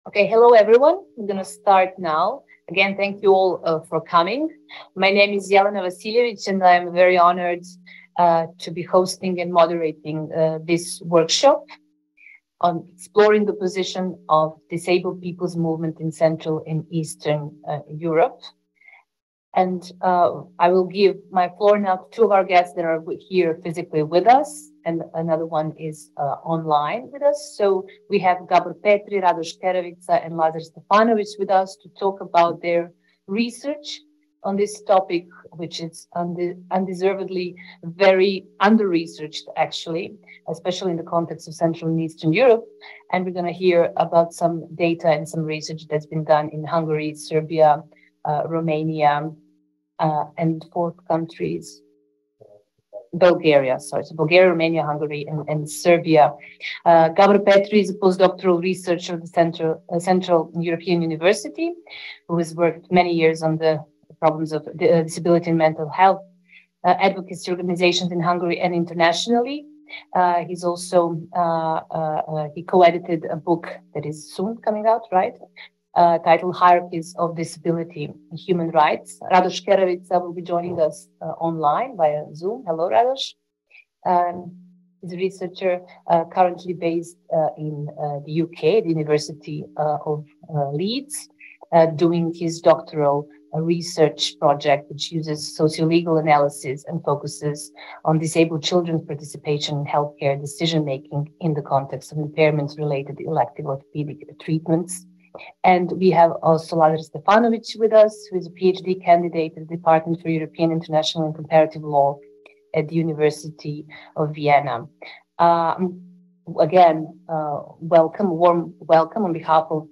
Okay, hello everyone. I'm going to start now. Again, thank you all for coming. My name is Jelena Vasiljevic, and I'm very honored to be hosting and moderating this workshop on exploring the position of disabled people's movement in Central and Eastern Europe. And I will give my floor now to two of our guests that are here physically with us, and another one is online with us. So we have Gabor Petri, Rasell Iarskaia-Smirnova, and Lazar Stefanovic with us to talk about their research on this topic, which is undeservedly very under-researched, actually, especially in the context of Central and Eastern Europe. And we're going to hear about some data and some research that's been done in Hungary, Serbia, Romania, and fourth countries, Bulgaria, sorry, so Bulgaria, Romania, Hungary, and Serbia. Gabor Petri is a postdoctoral researcher at the Central European University, who has worked many years on the problems of disability and mental health advocacy organizations in Hungary and internationally. He's also, he co-edited a book that is soon coming out, right? Titled Hierarchies of Disability and Human Rights. Rasell Iarskaia-Smirnova will be joining us online via Zoom. Hello, Rasell. He's a researcher currently based in the UK, the University of Leeds, doing his doctoral research project, which uses socio-legal analysis and focuses on disabled children's participation in healthcare decision-making in the context of impairments-related elective orthopedic treatments. And we have also Lazar Stefanovic with us, who is a PhD candidate at the Department for European International and Comparative Law at the University of Vienna. Again, warm welcome on behalf of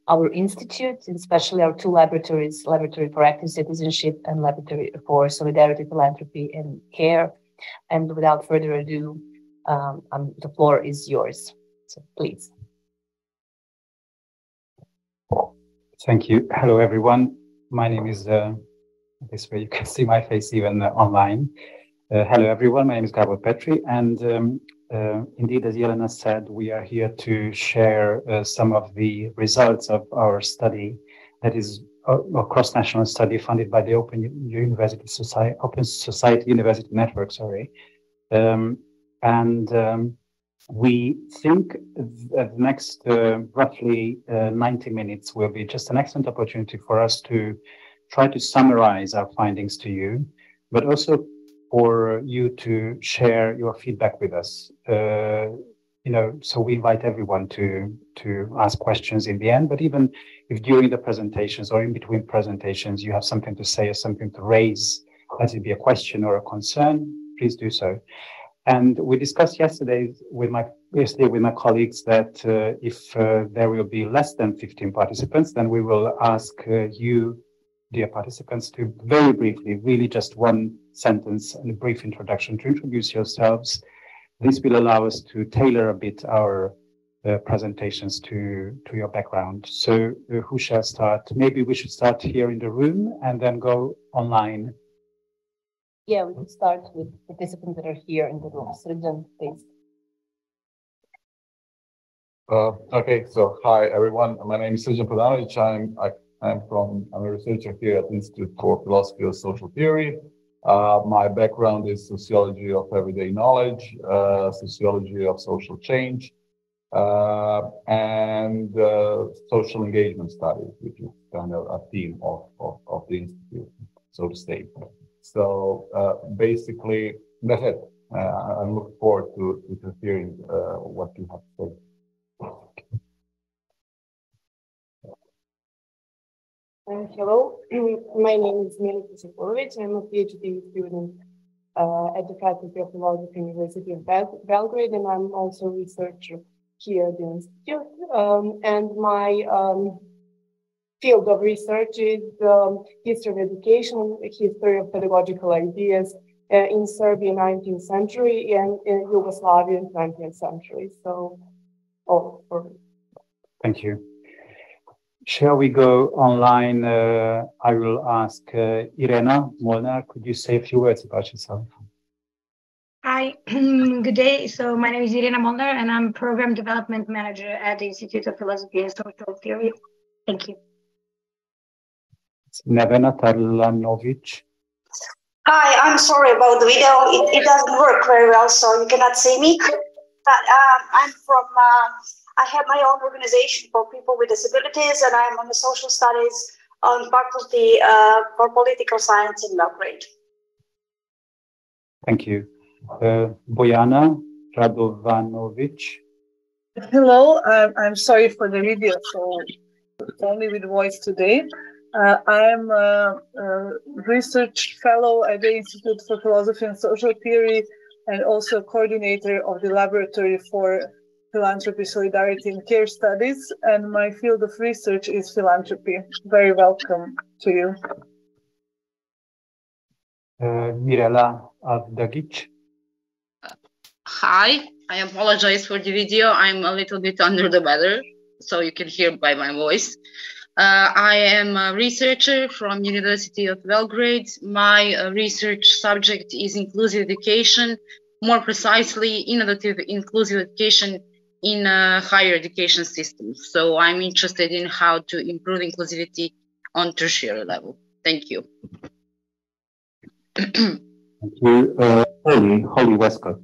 our institute, and especially our two laboratories, Laboratory for Active Citizenship and Laboratory for Solidarity, Philanthropy and Care. And without further ado, the floor is yours. So please. Thank you. Hello, everyone. My name is, this way you can see my face even online. Hello, everyone. My name is Gabor Petri. And indeed, as Jelena said, we are here to share some of the results of our study that is a cross-national study funded by the Open Society University Network, we think that the next roughly 90 minutes will be just an excellent opportunity for us to try to summarize our findings to you, but also for you to share your feedback with us. So we invite everyone to ask questions in the end, but even if during the presentations or in between presentations you have something to say or something to raise, let it be a question or a concern, please do so. And we discussed yesterday with my colleagues that if there will be less than 15 participants, then we will ask you, dear participants, to very briefly, really just one sentence and a brief introduction to introduce yourselves. This will allow us to tailor a bit our presentations to your background. So who shall start? Maybe we should start here in the room and then go online. Yeah, we can start with participants that are here in the room. Srđan, please. Okay, so hi everyone. My name is Srđan Prodanović. I'm a researcher here at the Institute for Philosophy of Social Theory. My background is sociology of everyday knowledge, sociology of social change, and social engagement studies, which is kind of a theme of the institute, so to say. So basically, that's it. I'm looking forward to hearing what you have to say. Hello, my name is Milita Sepulovic. I'm a PhD student at the Faculty of Philosophy, University of Belgrade, and I'm also a researcher here at the Institute. And my field of research is history of education, history of pedagogical ideas in Serbia 19th century and in Yugoslavia 20th century. So, Thank you. Shall we go online? I will ask Irena Molnar. Could you say a few words about yourself? Hi, Good day. So my name is Irina Molnar, and I'm Program Development Manager at the Institute of Philosophy and Social Theory. Thank you. Nevena Tarlanovic. Hi, I'm sorry about the video. It doesn't work very well, so you cannot see me. But I'm from, I have my own organization for people with disabilities, and I'm on the social studies on faculty for political science in Belgrade. Thank you. Bojana Radovanovic. Hello, I'm sorry for the video, so only with voice today. I am a research fellow at the Institute for Philosophy and Social Theory and also coordinator of the Laboratory for Philanthropy, Solidarity and Care Studies. And my field of research is philanthropy. Very welcome to you. Mirela Avdagic. Hi, I apologize for the video. I'm a little bit under the weather, so you can hear by my voice. I am a researcher from University of Belgrade. My research subject is inclusive education, more precisely innovative inclusive education in higher education systems. So I'm interested in how to improve inclusivity on tertiary level. Thank you. Thank you. Holly Westcott.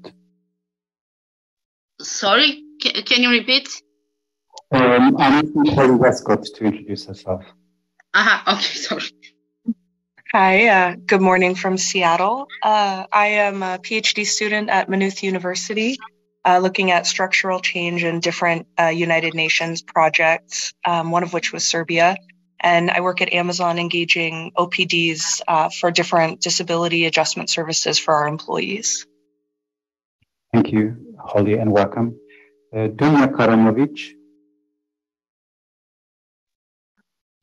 Sorry, can you repeat? I'm asking Holly Westcott to introduce herself. Okay, sorry. Hi, good morning from Seattle. I am a PhD student at Maynooth University, looking at structural change in different United Nations projects, one of which was Serbia. And I work at Amazon engaging OPDs for different disability adjustment services for our employees. Thank you, Holly, and welcome. Dunja Karamovic.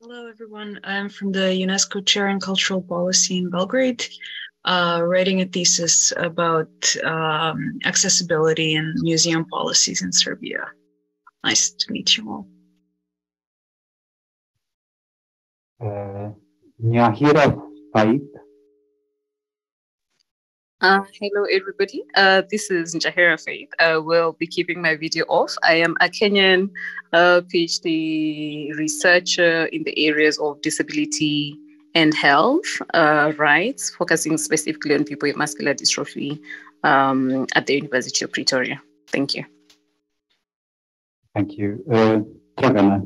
Hello, everyone. I'm from the UNESCO Chair in Cultural Policy in Belgrade, writing a thesis about accessibility and museum policies in Serbia. Nice to meet you all. Nyahira Faid. Hello, everybody. This is Njahera Faith. I will be keeping my video off. I am a Kenyan PhD researcher in the areas of disability and health rights, focusing specifically on people with muscular dystrophy at the University of Pretoria. Thank you. Thank you. Dragana.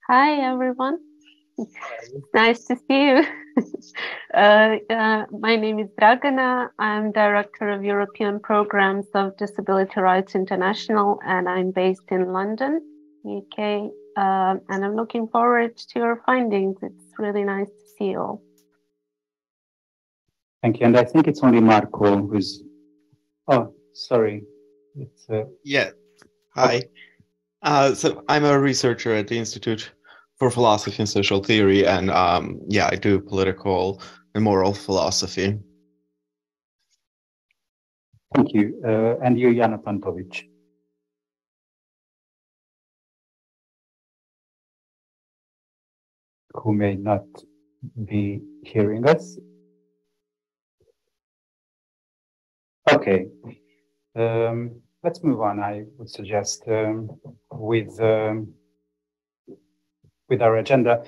Hi, everyone. Nice to see you. My name is Dragana. I'm Director of European Programs of Disability Rights International, and I'm based in London, UK. And I'm looking forward to your findings. It's really nice to see you all. Thank you. And I think it's only Marco who's... Oh, sorry. It's, Yeah. Hi. So I'm a researcher at the Institute for Philosophy and Social Theory, and yeah, I do political and moral philosophy. Thank you. And you, Jana Pantovic. Who may not be hearing us. Okay. Let's move on, I would suggest, with our agenda.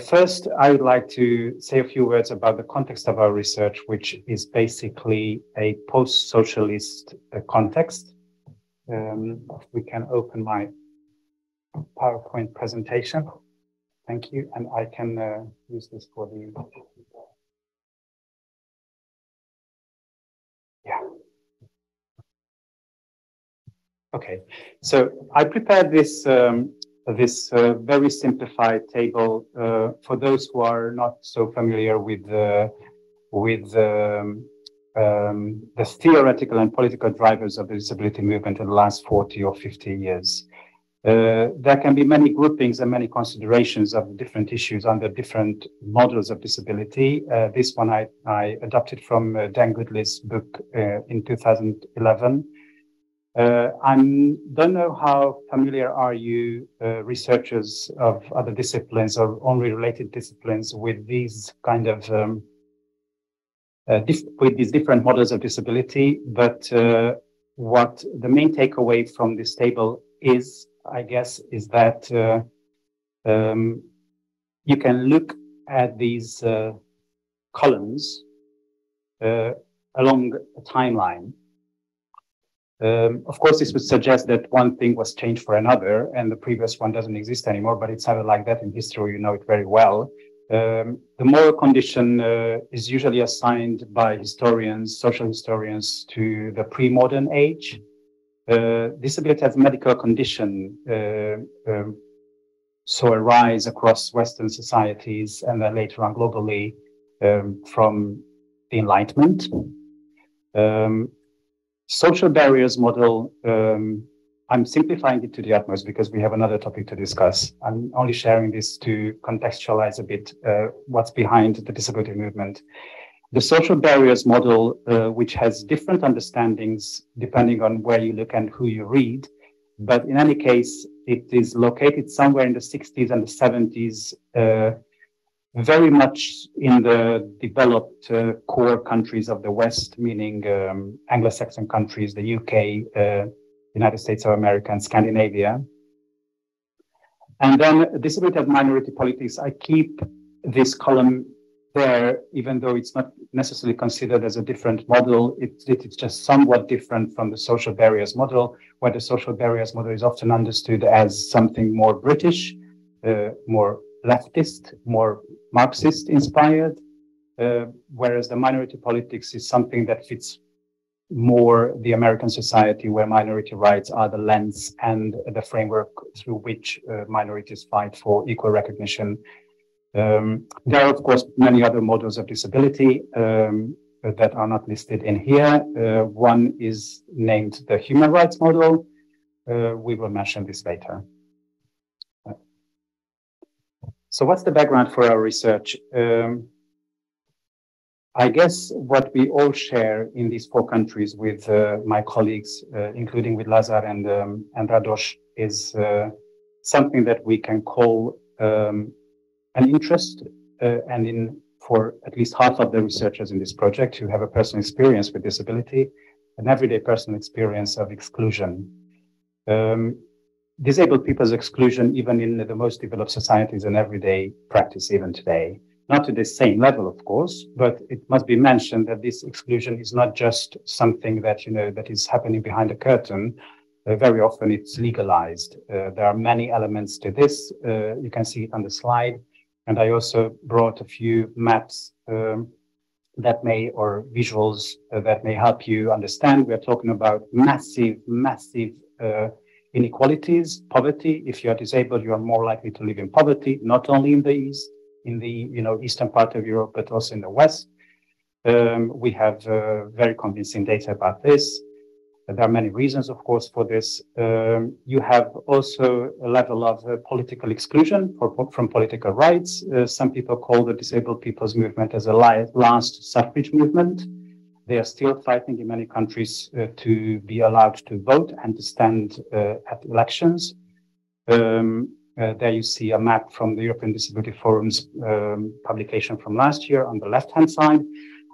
First, I would like to say a few words about the context of our research, which is basically a post-socialist context. If we can open my PowerPoint presentation. Thank you. And I can use this for the... Yeah. Okay. So I prepared this very simplified table for those who are not so familiar with the theoretical and political drivers of the disability movement in the last 40 or 50 years. There can be many groupings and many considerations of different issues under different models of disability. This one I adopted from Dan Goodley's book in 2011. I don't know how familiar are you, researchers of other disciplines or only related disciplines, with these kind of with these different models of disability. But what the main takeaway from this table is, I guess, is that you can look at these columns along a timeline. Of course, this would suggest that one thing was changed for another and the previous one doesn't exist anymore, but it's never like that in history, you know it very well. The moral condition is usually assigned by historians, social historians, to the pre-modern age. Disability as a medical condition saw a rise across Western societies and then later on globally from the Enlightenment. Social barriers model, I'm simplifying it to the utmost because we have another topic to discuss. I'm only sharing this to contextualize a bit what's behind the disability movement. The social barriers model, which has different understandings depending on where you look and who you read, but in any case, it is located somewhere in the 60s and the 70s, very much in the developed core countries of the West, meaning Anglo-Saxon countries, the UK, United States of America, and Scandinavia. And then disability as minority politics, I keep this column there, even though it's not necessarily considered as a different model. It's just somewhat different from the social barriers model, where the social barriers model is often understood as something more British, more leftist, more Marxist inspired, whereas the minority politics is something that fits more the American society, where minority rights are the lens and the framework through which minorities fight for equal recognition. There are, of course, many other models of disability that are not listed in here. One is named the human rights model. We will mention this later. So what's the background for our research? I guess what we all share in these four countries with my colleagues, including with Lazar and Radosh, is something that we can call an interest, and for at least half of the researchers in this project who have a personal experience with disability, an everyday personal experience of exclusion. Disabled people's exclusion, even in the most developed societies, an everyday practice even today. Not to the same level, of course, but it must be mentioned that this exclusion is not just something that, that is happening behind a curtain. Very often it's legalized. There are many elements to this. You can see it on the slide. And I also brought a few maps that may, or visuals that may help you understand. We're talking about massive inequalities, poverty. If you are disabled, you are more likely to live in poverty, not only in the East, in the eastern part of Europe, but also in the West. We have very convincing data about this. There are many reasons, of course, for this. You have also a level of political exclusion from political rights. Some people call the disabled people's movement as a last suffrage movement. They are still fighting in many countries to be allowed to vote and to stand at elections. There you see a map from the European Disability Forum's publication from last year on the left-hand side.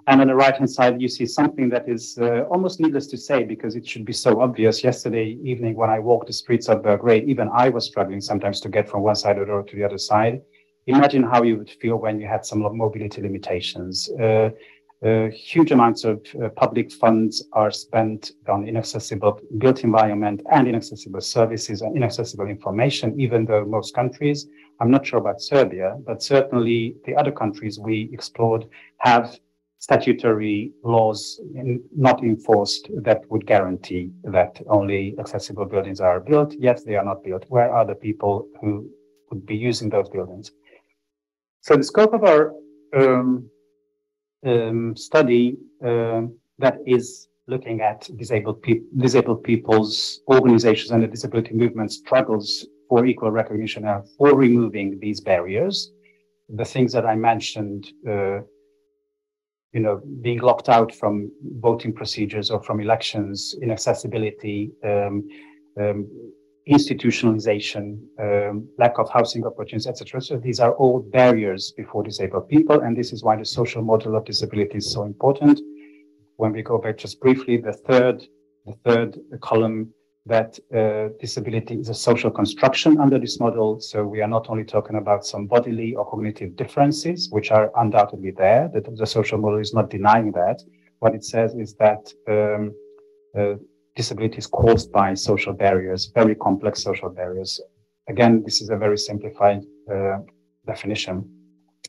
And on the right-hand side, you see something that is almost needless to say, because it should be so obvious. Yesterday evening, when I walked the streets of Belgrade, even I was struggling sometimes to get from one side of the road to the other side. Imagine how you would feel when you had some mobility limitations. Huge amounts of public funds are spent on inaccessible built environment and inaccessible services and inaccessible information, even though most countries, I'm not sure about Serbia, but certainly the other countries we explored have statutory laws not enforced that would guarantee that only accessible buildings are built. Yes, they are not built. Where are the people who would be using those buildings? So the scope of our study that is looking at disabled people's organizations and the disability movement struggles for equal recognition and for removing these barriers. The things that I mentioned, being locked out from voting procedures or from elections, inaccessibility, institutionalization, lack of housing opportunities, etc. So these are all barriers before disabled people, and this is why the social model of disability is so important. When we go back just briefly, the third column, that disability is a social construction under this model. So we are not only talking about some bodily or cognitive differences, which are undoubtedly there, that the social model is not denying that. What it says is that disability is caused by social barriers, very complex social barriers. Again, this is a very simplified definition.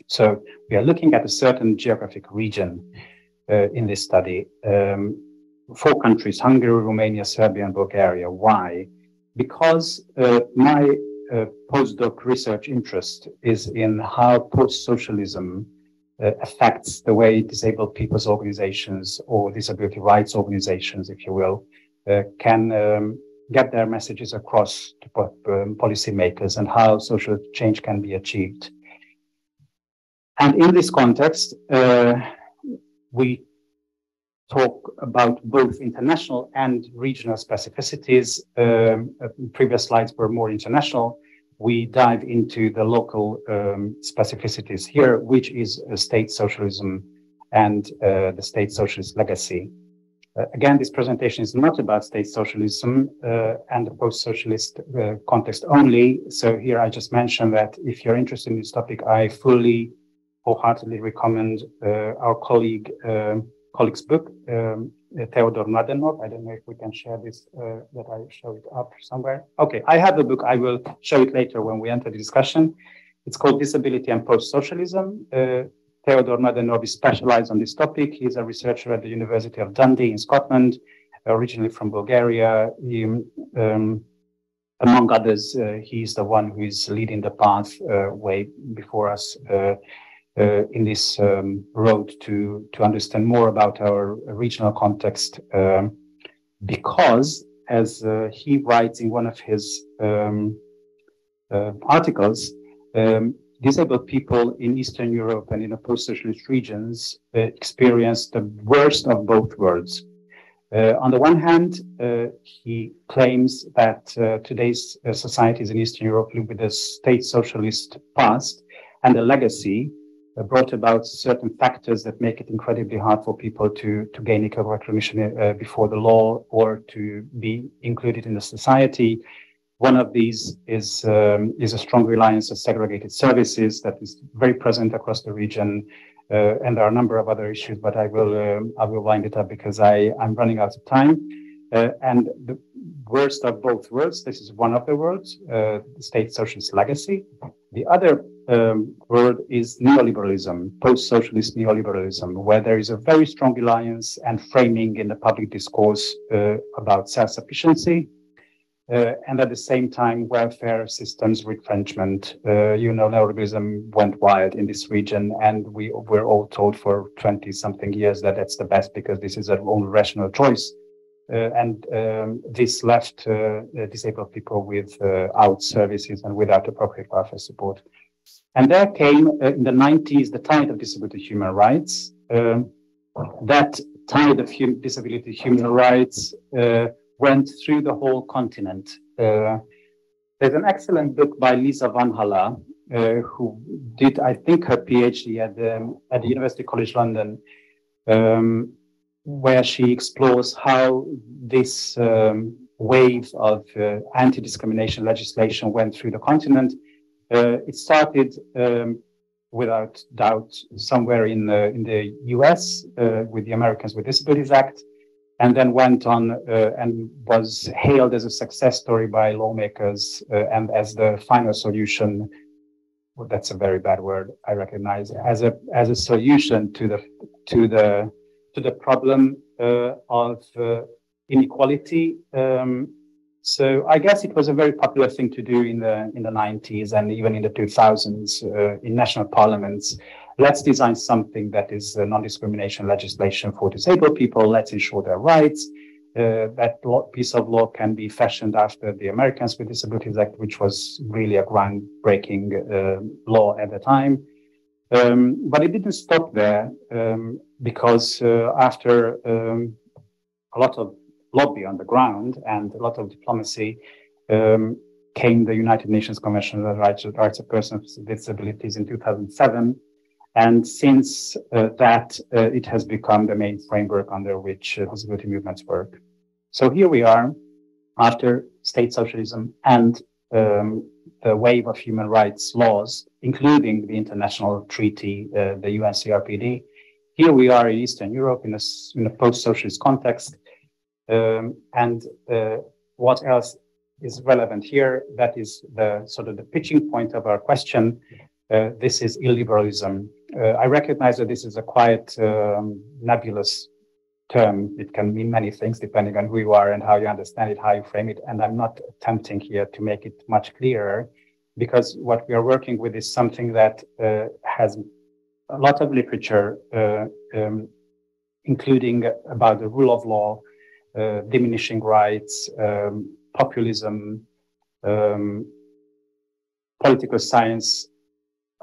So we are looking at a certain geographic region in this study. 4 countries, Hungary, Romania, Serbia, and Bulgaria. Why? Because my postdoc research interest is in how post-socialism affects the way disabled people's organizations or disability rights organizations, if you will, can get their messages across to policymakers and how social change can be achieved. And in this context, we talk about both international and regional specificities. Previous slides were more international. We dive into the local specificities here, which is state socialism and the state socialist legacy. Again, this presentation is not about state socialism and the post-socialist context only. So here I just mentioned that if you're interested in this topic, I fully, wholeheartedly recommend our colleague's book, Theodor Mladenov. I don't know if we can share this, that I show it up somewhere. Okay, I have the book. I will show it later when we enter the discussion. It's called Disability and Post-Socialism. Theodor Mladenov is specialized on this topic. He's a researcher at the University of Dundee in Scotland, originally from Bulgaria. He, among others, he's the one who is leading the path way before us in this road to understand more about our regional context, because, as he writes in one of his articles, disabled people in Eastern Europe and in the post-socialist regions experience the worst of both worlds. On the one hand, he claims that today's societies in Eastern Europe live with a state socialist past and a legacy brought about certain factors that make it incredibly hard for people to gain equal recognition before the law or to be included in the society. One of these is a strong reliance on segregated services that is very present across the region, and there are a number of other issues, but I will wind it up because I'm running out of time. And the worst of both worlds, this is one of the worlds, the state socialist legacy. The other word is neoliberalism, post-socialist neoliberalism, where there is a very strong reliance and framing in the public discourse about self-sufficiency, and at the same time, welfare systems retrenchment. Neoliberalism went wild in this region, and we were all told for 20-something years that that's the best because this is our own rational choice. This left disabled people without services and without appropriate welfare support. And there came in the 90s the tide of disability human rights. That tide of disability human rights went through the whole continent. There's an excellent book by Lisa Van Halla, who did, I think, her PhD at the University College London, where she explores how this wave of anti-discrimination legislation went through the continent. It started, without doubt, somewhere in the US with the Americans with Disabilities Act, and then went on and was hailed as a success story by lawmakers and as the final solution. Well, that's a very bad word, I recognize, as a solution to the problem of inequality. So I guess it was a very popular thing to do in the 90s and even in the 2000s in national parliaments. Let's design something that is non-discrimination legislation for disabled people. Let's ensure their rights. That piece of law can be fashioned after the Americans with Disabilities Act, which was really a groundbreaking law at the time. But it didn't stop there because after a lot of lobby on the ground and a lot of diplomacy, came the United Nations Convention on the Rights of Persons with Disabilities in 2007. And since that, it has become the main framework under which disability movements work. So here we are, after state socialism and the wave of human rights laws, including the international treaty, the UN CRPD. Here we are in Eastern Europe in a post-socialist context. And what else is relevant here? That is the sort of the pitching point of our question. This is illiberalism. I recognize that this is a quite nebulous term. It can mean many things depending on who you are and how you understand it, how you frame it. And I'm not attempting here to make it much clearer, because what we are working with is something that has a lot of literature, including about the rule of law, diminishing rights, populism, political science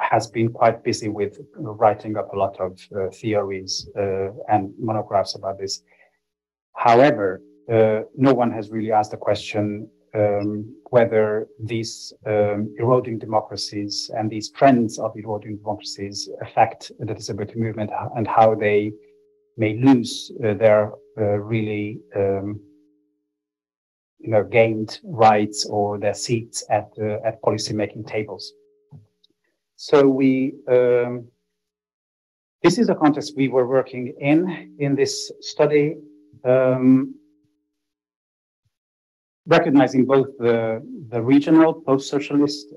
has been quite busy with writing up a lot of theories and monographs about this. However, no one has really asked the question whether these eroding democracies and these trends of eroding democracies affect the disability movement and how they may lose their really gained rights or their seats at policy-making tables. So this is the context we were working in this study, recognizing both the regional post-socialist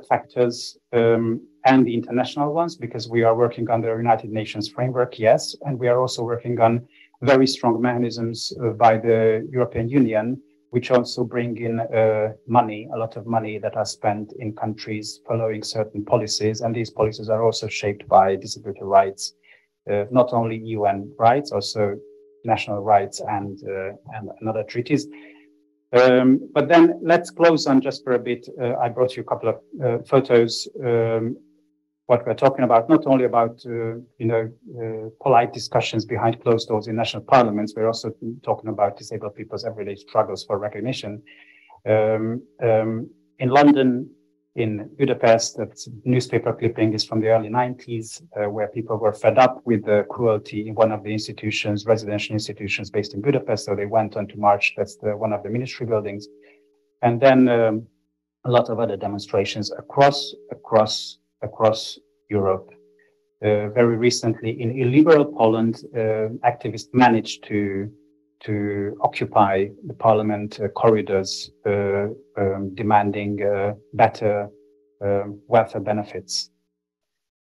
factors and the international ones, because we are working on the United Nations framework, yes, and we are also working on very strong mechanisms by the European Union, which also bring in money, a lot of money that are spent in countries following certain policies. And these policies are also shaped by disability rights, not only UN rights, also national rights and other treaties. But then let's close on just for a bit. I brought you a couple of photos. What we're talking about, not only about, polite discussions behind closed doors in national parliaments, we're also talking about disabled people's everyday struggles for recognition. In London, in Budapest, that newspaper clipping is from the early 90s, where people were fed up with the cruelty in one of the institutions, residential institutions based in Budapest. So they went on to march. That's one of the ministry buildings. And then a lot of other demonstrations across Europe. Very recently in illiberal Poland, activists managed to occupy the parliament corridors, demanding better welfare benefits.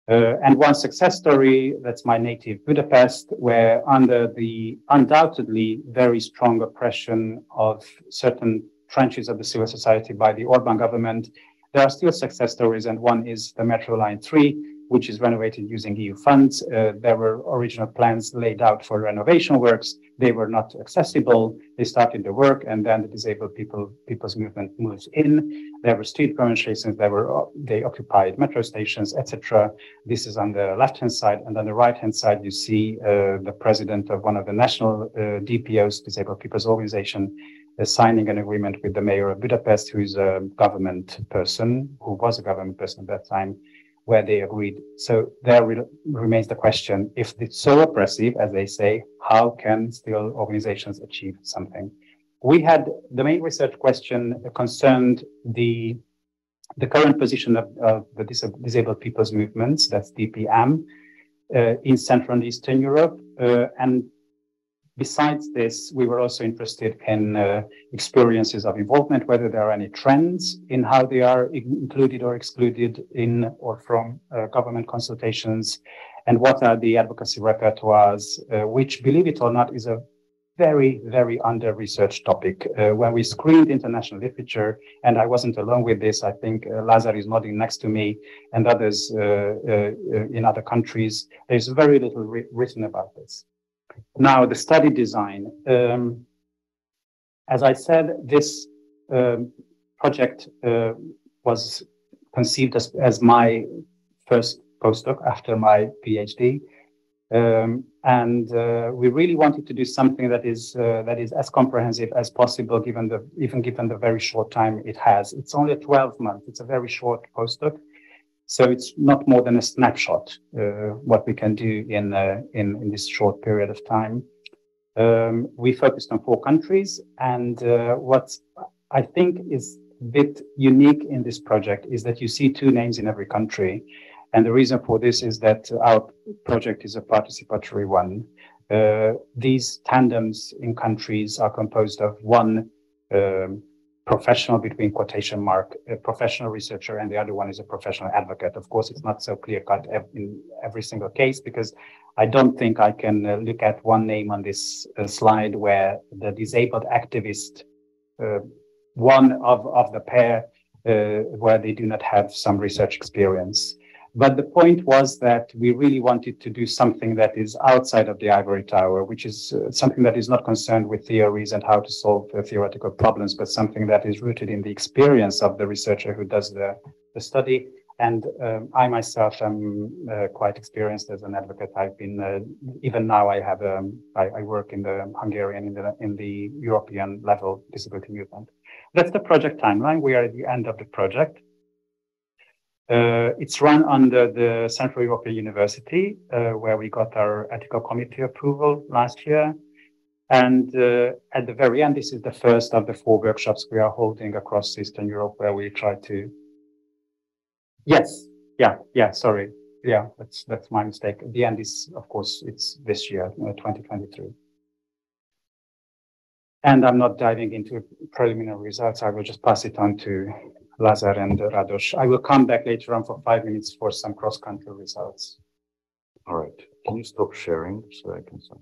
And one success story, that's my native Budapest, where under the undoubtedly very strong oppression of certain tranches of the civil society by the Orban government, there are still success stories, and one is the Metro Line 3, which is renovated using EU funds. There were original plans laid out for renovation works. They were not accessible. They started the work, and then the disabled people's movement moves in. There were street demonstrations. They occupied metro stations, etc. This is on the left-hand side, and on the right-hand side, you see the president of one of the national DPOs, Disabled People's Organization, signing an agreement with the mayor of Budapest, who is a government person, who was a government person at that time, where they agreed. So there remains the question, if it's so oppressive, as they say, how can still organizations achieve something? We had the main research question concerned the current position of the disabled people's movements, that's DPM, in Central and Eastern Europe. And besides this, we were also interested in experiences of involvement, whether there are any trends in how they are included or excluded in or from government consultations, and what are the advocacy repertoires, which, believe it or not, is a very, very under-researched topic. When we screened international literature, and I wasn't alone with this, I think Lazar is nodding next to me, and others in other countries, there's very little written about this. Now, the study design. As I said, this project was conceived as my first postdoc after my PhD. We really wanted to do something that is as comprehensive as possible, given the very short time it has. It's only 12 months. It's a very short postdoc, so it's not more than a snapshot what we can do in this short period of time. We focused on 4 countries, and what I think is a bit unique in this project is that you see 2 names in every country. And the reason for this is that our project is a participatory one. These tandems in countries are composed of one professional, between quotation mark, a professional researcher, and the other one is a professional advocate. Of course, it's not so clear-cut in every single case, because I don't think I can look at one name on this slide where the disabled activist, one of the pair, where they do not have some research experience. But the point was that we really wanted to do something that is outside of the ivory tower, which is something that is not concerned with theories and how to solve theoretical problems, but something that is rooted in the experience of the researcher who does the study. And I myself am quite experienced as an advocate. I've been, even now I have, I work in the Hungarian, in the European level disability movement. That's the project timeline. We are at the end of the project. It's run under the Central European University, where we got our ethical committee approval last year. And at the very end, this is the first of the 4 workshops we are holding across Eastern Europe, where we try to. Yes, yeah, sorry. Yeah, that's my mistake. The end is, of course, it's this year, 2023. And I'm not diving into preliminary results. I will just pass it on to Lazar and Rados. I will come back later on for 5 minutes for some cross-country results. All right. Can you stop sharing so I can send?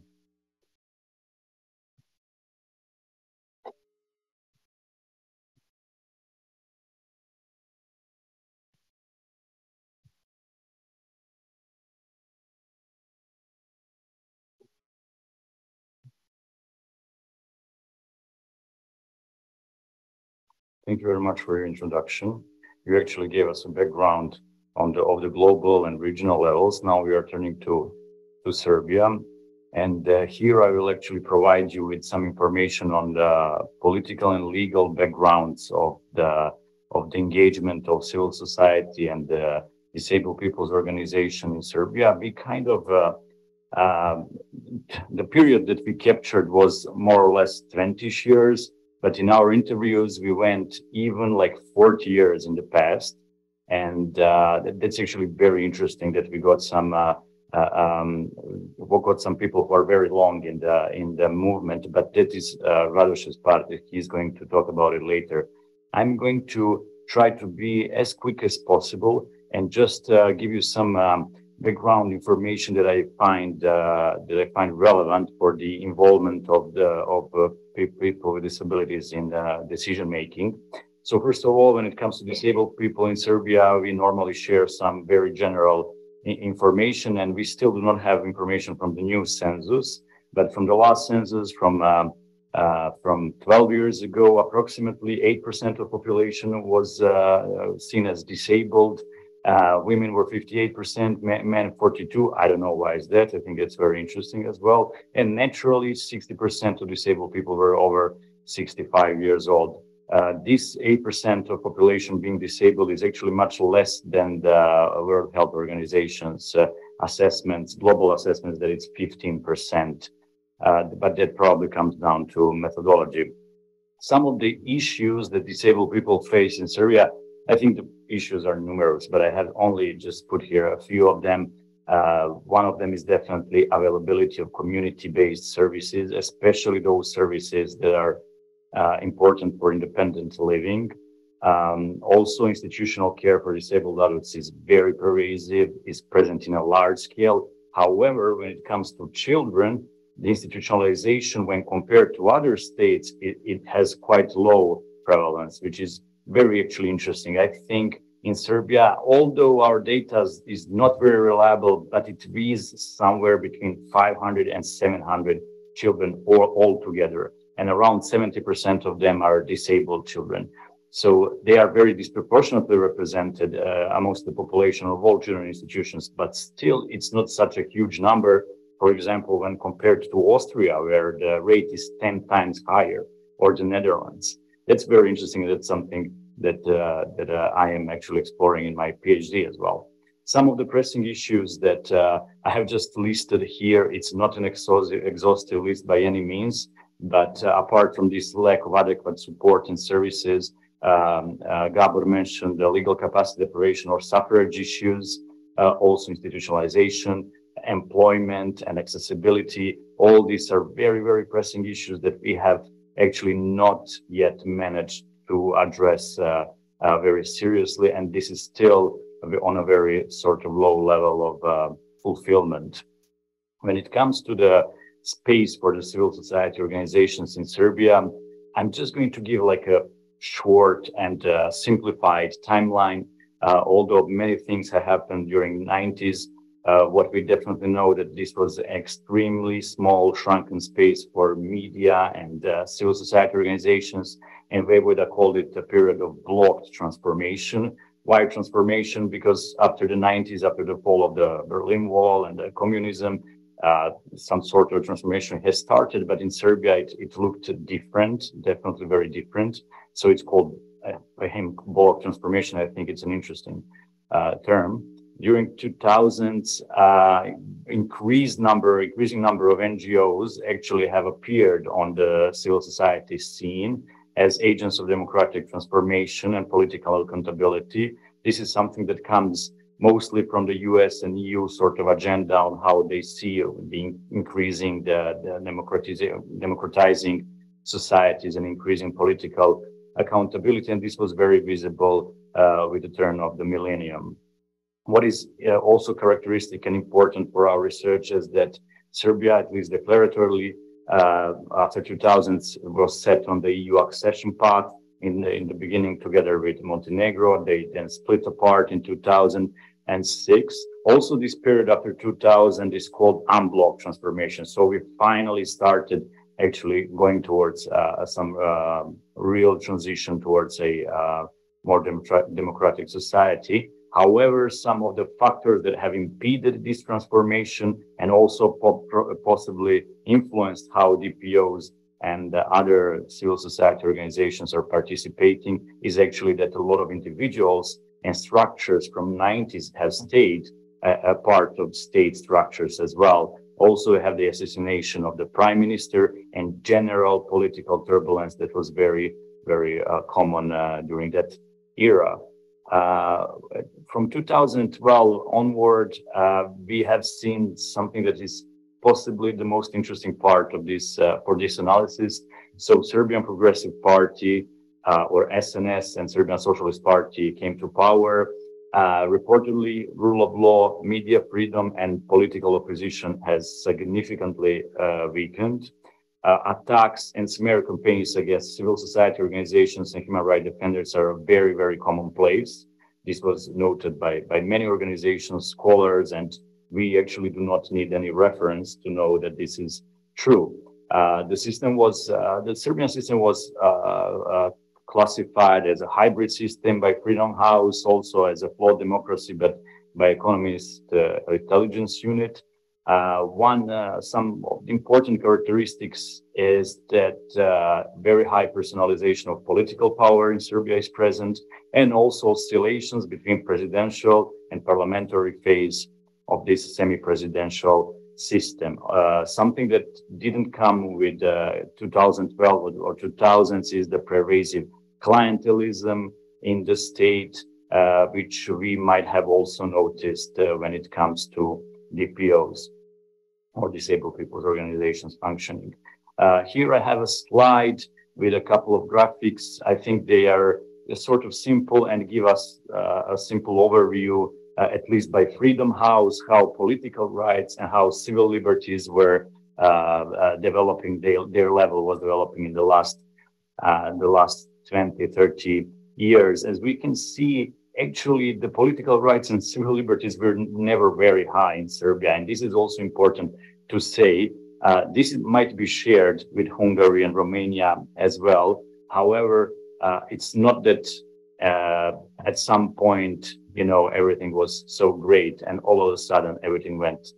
Thank you very much for your introduction. You actually gave us a background on the global and regional levels. Now we are turning to Serbia. And here I will actually provide you with some information on the political and legal backgrounds of the engagement of civil society and the disabled people's organization in Serbia. We kind of, the period that we captured was more or less 20 years. But in our interviews, we went even like 40 years in the past. And that's actually very interesting that we got some people who are very long in the movement, but that is Rados's part. He's going to talk about it later. I'm going to try to be as quick as possible and just give you some background information that I find relevant for the involvement of people with disabilities in decision making. So first of all, when it comes to disabled people in Serbia, we normally share some very general information, and we still do not have information from the new census, but from the last census from 12 years ago, approximately 8% of population was seen as disabled. Women were 58%, men 42%. I don't know why is that. I think it's very interesting as well. And naturally, 60% of disabled people were over 65 years old. This 8% of population being disabled is actually much less than the World Health Organization's assessments, global assessments, that it's 15%. But that probably comes down to methodology. Some of the issues that disabled people face in Serbia, I think the issues are numerous, but I have only just put here a few of them. One of them is definitely availability of community-based services, especially those services that are important for independent living. Also, institutional care for disabled adults is very pervasive, is present in a large scale. However, when it comes to children, the institutionalization, when compared to other states, it has quite low prevalence, which is very actually interesting. I think in Serbia, although our data is not very reliable, but it is somewhere between 500 and 700 children all together, and around 70% of them are disabled children. So they are very disproportionately represented amongst the population of all children institutions, but still it's not such a huge number for example, when compared to Austria, where the rate is 10 times higher, or the Netherlands. That's very interesting. That's something that I am actually exploring in my PhD as well. Some of the pressing issues that I have just listed here, it's not an exhaustive list by any means, but apart from this lack of adequate support and services, Gabor mentioned the legal capacity deprivation or suffrage issues, also institutionalization, employment and accessibility. All these are very, very pressing issues that we have actually not yet managed to address very seriously. And this is still on a very sort of low level of fulfillment. When it comes to the space for the civil society organizations in Serbia, I'm just going to give like a short and simplified timeline. Although many things have happened during the 90s, what we definitely know that this was an extremely small, shrunken space for media and civil society organizations, and we would have called it a period of blocked transformation. Why transformation? Because after the 90s, after the fall of the Berlin Wall and the communism, some sort of transformation has started, but in Serbia, it looked different, definitely very different. So it's called by him block transformation. I think it's an interesting term. During 2000s, increasing number of NGOs actually have appeared on the civil society scene as agents of democratic transformation and political accountability. This is something that comes mostly from the US and EU sort of agenda on how they see the increasing the democratizing societies and increasing political accountability. And this was very visible with the turn of the millennium. What is also characteristic and important for our research is that Serbia, at least declaratorily, after 2000s, was set on the EU accession path in the beginning together with Montenegro. They then split apart in 2006. Also, this period after 2000 is called unblocked transformation. So we finally started actually going towards some real transition towards a more democratic society. However, some of the factors that have impeded this transformation and also possibly influenced how DPOs and other civil society organizations are participating is actually that a lot of individuals and structures from 90s have stayed a part of state structures as well. Also, we have the assassination of the prime minister and general political turbulence that was very, very common during that era. From 2012 onward, we have seen something that is possibly the most interesting part of this for this analysis. So Serbian Progressive Party, or SNS, and Serbian Socialist Party came to power. Reportedly, rule of law, media freedom, and political opposition has significantly weakened. Attacks and smear campaigns against civil society organizations and human rights defenders are very, very commonplace. This was noted by many organizations, scholars, and we actually do not need any reference to know that this is true. The Serbian system was classified as a hybrid system by Freedom House, also as a flawed democracy, but by Economist Intelligence Unit. Some important characteristics is that very high personalization of political power in Serbia is present, and also oscillations between presidential and parliamentary phase of this semi-presidential system. Something that didn't come with 2012 or 2000s is the pervasive clientelism in the state, which we might have also noticed when it comes to DPOs, or disabled people's organizations functioning. Here I have a slide with a couple of graphics. I think they are sort of simple and give us a simple overview, at least by Freedom House, how political rights and how civil liberties were developing, their level was developing in the last 20, 30 years. As we can see, actually, the political rights and civil liberties were never very high in Serbia. And this is also important to say. This might be shared with Hungary and Romania as well. However, it's not that at some point, everything was so great and all of a sudden everything went,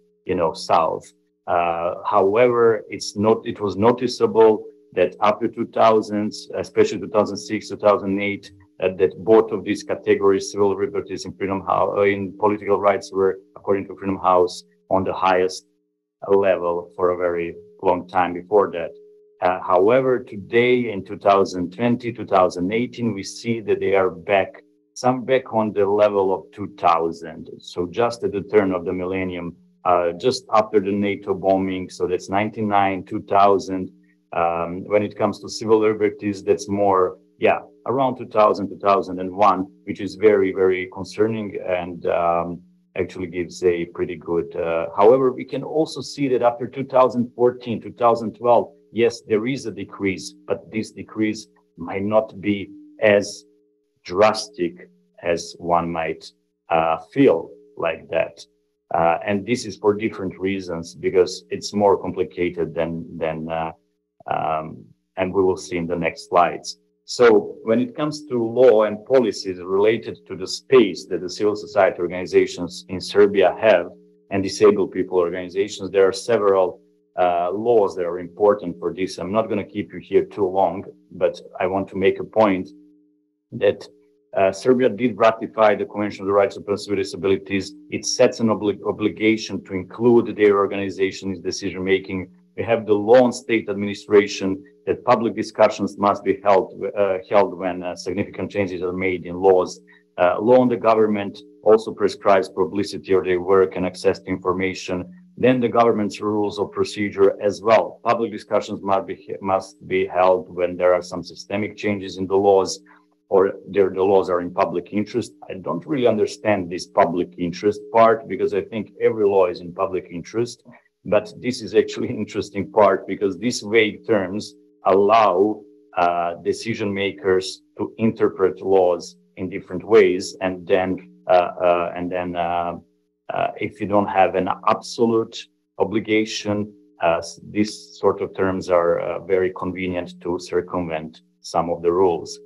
south. However, it was noticeable that after 2000s, especially 2006, 2008, that both of these categories, civil liberties and in political rights, were, according to Freedom House, on the highest level for a very long time before that. However, today in 2020, 2018, we see that they are back on the level of 2000. So just at the turn of the millennium, just after the NATO bombing. So that's 99, 2000. When it comes to civil liberties, that's more, around 2000, 2001, which is very, very concerning and actually gives a pretty good. However, we can also see that after 2014, 2012, yes, there is a decrease, but this decrease might not be as drastic as one might feel like that. And this is for different reasons, because it's more complicated and we will see in the next slides. So when it comes to law and policies related to the space that the civil society organizations in Serbia have and disabled people organizations, there are several laws that are important for this. I'm not going to keep you here too long, but I want to make a point that Serbia did ratify the Convention on the Rights of Persons with Disabilities. It sets an obligation to include their organization in decision-making. We have the law on state administration that public discussions must be held when significant changes are made in laws. Law on the government also prescribes publicity of their work and access to information. Then the government's rules of procedure as well. Public discussions must be held when there are some systemic changes in the laws, or the laws are in public interest. I don't really understand this public interest part, because I think every law is in public interest. But this is actually an interesting part, because these vague terms allow decision makers to interpret laws in different ways. And then if you don't have an absolute obligation, these sort of terms are very convenient to circumvent some of the rules.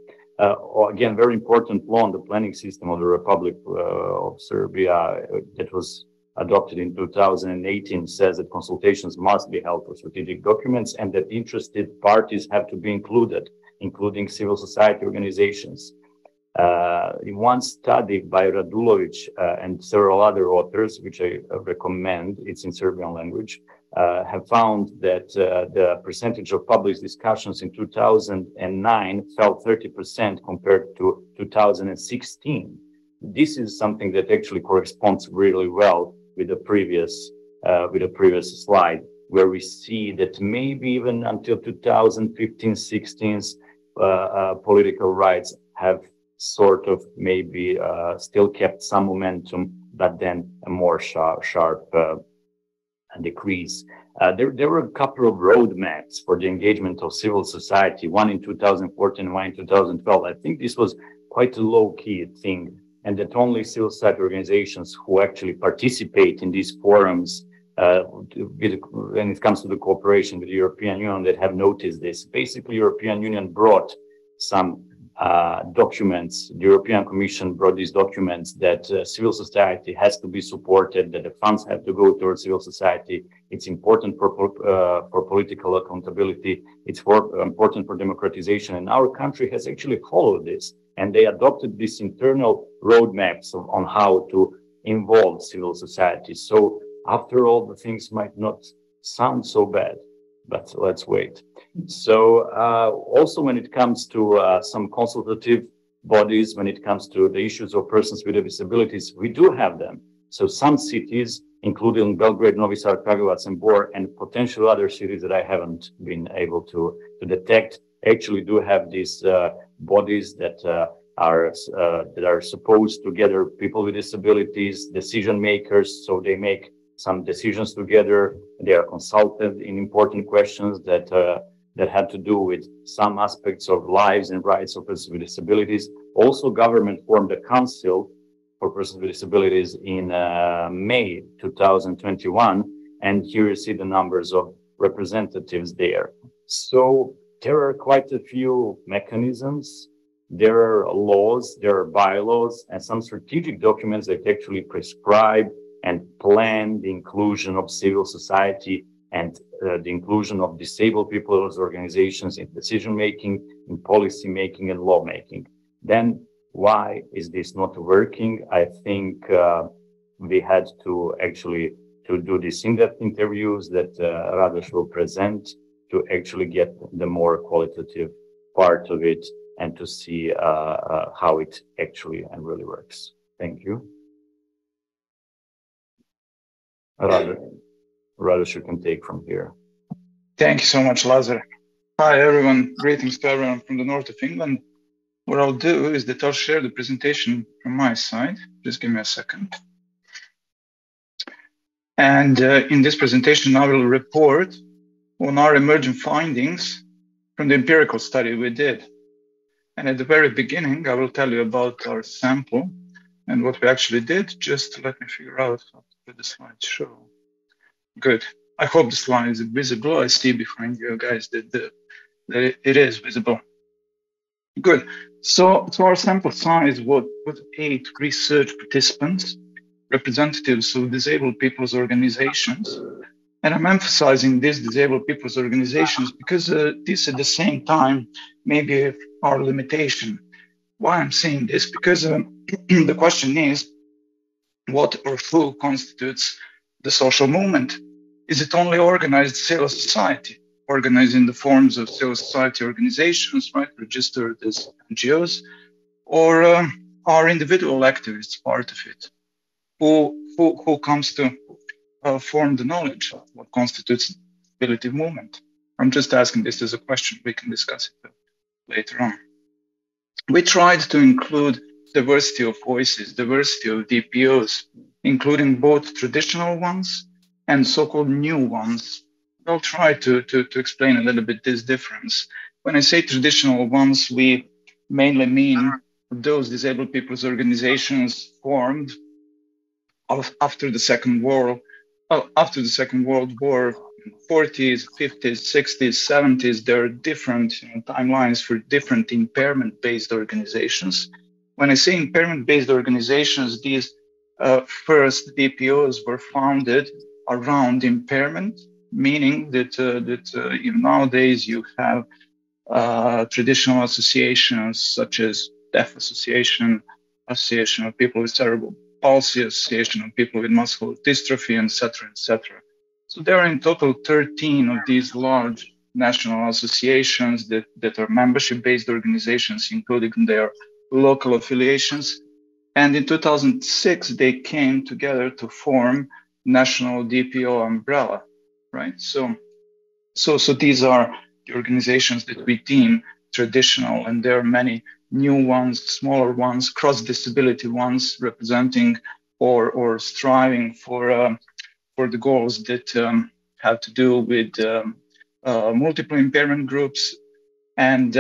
Again, very important law on the planning system of the Republic of Serbia that was adopted in 2018 says that consultations must be held for strategic documents and that interested parties have to be included, including civil society organizations. In one study by Radulovic and several other authors, which I recommend, it's in Serbian language, have found that the percentage of public discussions in 2009 fell 30% compared to 2016. This is something that actually corresponds really well with the previous slide, where we see that maybe even until 2015-16, political rights have sort of maybe still kept some momentum, but then a more sharp decrease. There were a couple of roadmaps for the engagement of civil society, one in 2014, one in 2012. I think this was quite a low-key thing, and that only civil society organizations who actually participate in these forums when it comes to the cooperation with the European Union that have noticed this. Basically, European Union brought some documents. The European Commission brought these documents that civil society has to be supported, that the funds have to go towards civil society. It's important for political accountability. It's important for democratization. And our country has actually followed this. And they adopted these internal roadmaps on how to involve civil society. So after all, the things might not sound so bad, but let's wait. So also when it comes to some consultative bodies, when it comes to the issues of persons with disabilities, we do have them. So some cities, including Belgrade, Novi Sad, Kragujevac, and Bor, and potential other cities that I haven't been able to detect, actually do have these bodies that are supposed to gather people with disabilities, decision makers, so they make some decisions together. They are consulted in important questions that have to do with some aspects of lives and rights of persons with disabilities. Also, government formed a council for persons with disabilities in May 2021, and here you see the numbers of representatives there. So there are quite a few mechanisms. There are laws, there are bylaws, and some strategic documents that actually prescribe and plan the inclusion of civil society and the inclusion of disabled people's organizations in decision making, in policy making and law making. Then why is this not working? I think we had to actually do these in-depth interviews that Radoš will present to actually get the more qualitative part of it and to see how it actually and really works. Thank you. Radoš, you can take from here. Thank you so much, Lazar. Hi, everyone. Greetings to everyone from the north of England. What I'll do is that I'll share the presentation from my side. Just give me a second. And in this presentation, I will report on our emerging findings from the empirical study we did. And at the very beginning, I will tell you about our sample and what we actually did. Just let me figure out how to put the slide show. Good. I hope the slide is visible. I see behind you guys that it is visible. Good. So our sample size was 8 research participants, representatives of disabled people's organizations. And I'm emphasizing these disabled people's organizations because this at the same time may be our limitation. Why I'm saying this? Because the question is, what or who constitutes the social movement? Is it only organized civil society, organized in the forms of civil society organizations, right, registered as NGOs, or are individual activists part of it? Who comes to form the knowledge of what constitutes the disability movement? I'm just asking this as a question. We can discuss it later on. We tried to include diversity of voices, diversity of DPOs, including both traditional ones and so-called new ones. I'll try to explain a little bit this difference. When I say traditional ones, we mainly mean those disabled people's organizations formed after the Second World War, 40s, 50s, 60s, 70s. There are different timelines for different impairment-based organizations. When I say impairment-based organizations, these first DPOs were founded around impairment, meaning that nowadays you have traditional associations such as Deaf Association, Association of People with Cerebral Palsy, Association of People with Muscular Dystrophy, etc., etc. So there are in total 13 of these large national associations that are membership-based organizations, including their local affiliations. And in 2006, they came together to form National DPO umbrella, right? So these are the organizations that we deem traditional, and there are many new ones, smaller ones, cross-disability ones, representing or striving for the goals that have to do with multiple impairment groups. And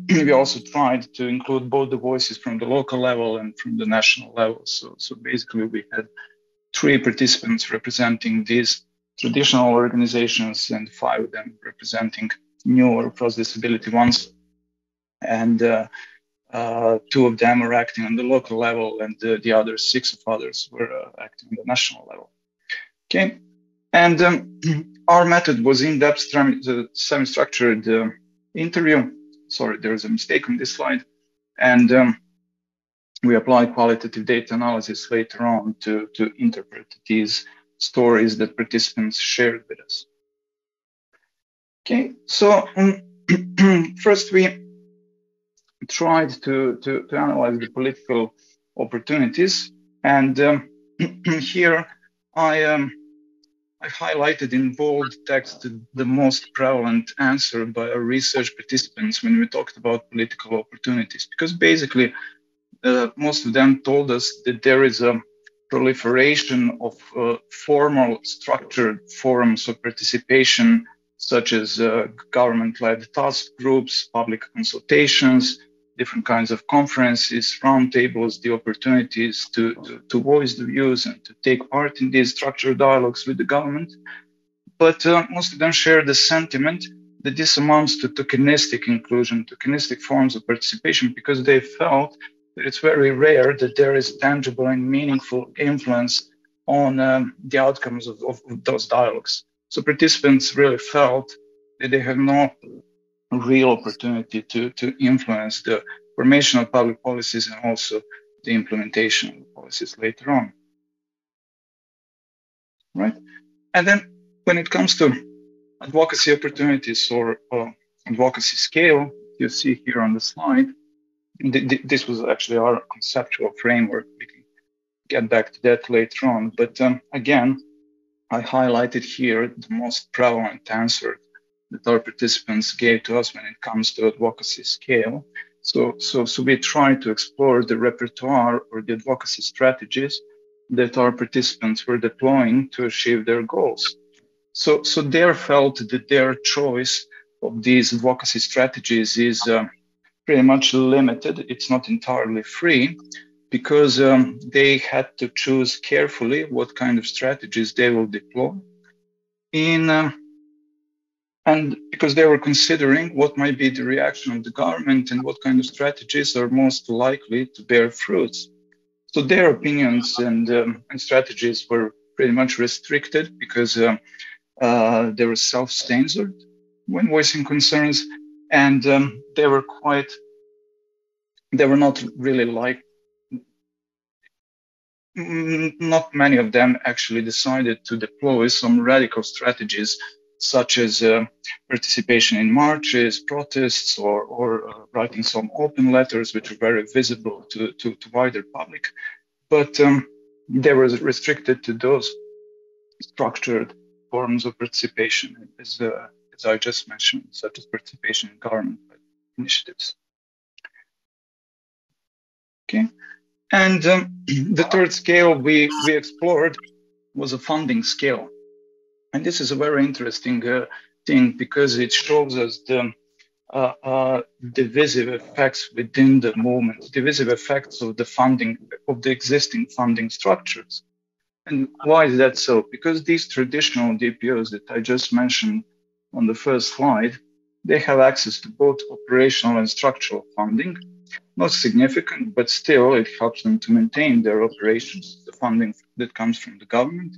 we also tried to include both the voices from the local level and from the national level. So basically, we had 3 participants representing these traditional organizations and 5 of them representing new or cross-disability ones. And 2 of them are acting on the local level, and the other 6 of others were acting on the national level. Okay, and our method was in-depth, semi-structured interview. Sorry, there is a mistake on this slide. And we applied qualitative data analysis later on to interpret these stories that participants shared with us. Okay, so first we tried to analyze the political opportunities, and here I highlighted in bold text the most prevalent answer by our research participants when we talked about political opportunities, because basically most of them told us that there is a proliferation of formal structured forums of participation, such as government-led task groups, public consultations, different kinds of conferences, roundtables, the opportunities to voice the views and to take part in these structured dialogues with the government. But most of them share the sentiment that this amounts to tokenistic inclusion, tokenistic forms of participation, because they felt that it's very rare that there is tangible and meaningful influence on the outcomes of those dialogues. So participants really felt that they have no real opportunity to influence the formation of public policies and also the implementation of the policies later on. Right? And then when it comes to advocacy opportunities or advocacy scale, you see here on the slide, this was actually our conceptual framework. We can get back to that later on. But again, I highlighted here the most prevalent answer that our participants gave to us when it comes to advocacy scale. So we try to explore the repertoire or the advocacy strategies that our participants were deploying to achieve their goals. So they felt that their choice of these advocacy strategies is pretty much limited. It's not entirely free, because they had to choose carefully what kind of strategies they will deploy and because they were considering what might be the reaction of the government and what kind of strategies are most likely to bear fruits. So their opinions and strategies were pretty much restricted because they were self-censored when voicing concerns, and they were not really liked. Not many of them actually decided to deploy some radical strategies, such as participation in marches, protests, or writing some open letters, which are very visible to wider public. But they were restricted to those structured forms of participation, as I just mentioned, such as participation in government initiatives. Okay. And the third scale we explored was a funding scale. And this is a very interesting thing, because it shows us the divisive effects within the movement, divisive effects of the funding, of the existing funding structures. And why is that so? Because these traditional DPOs that I just mentioned on the first slide, they have access to both operational and structural funding. Not significant, but still it helps them to maintain their operations, the funding that comes from the government.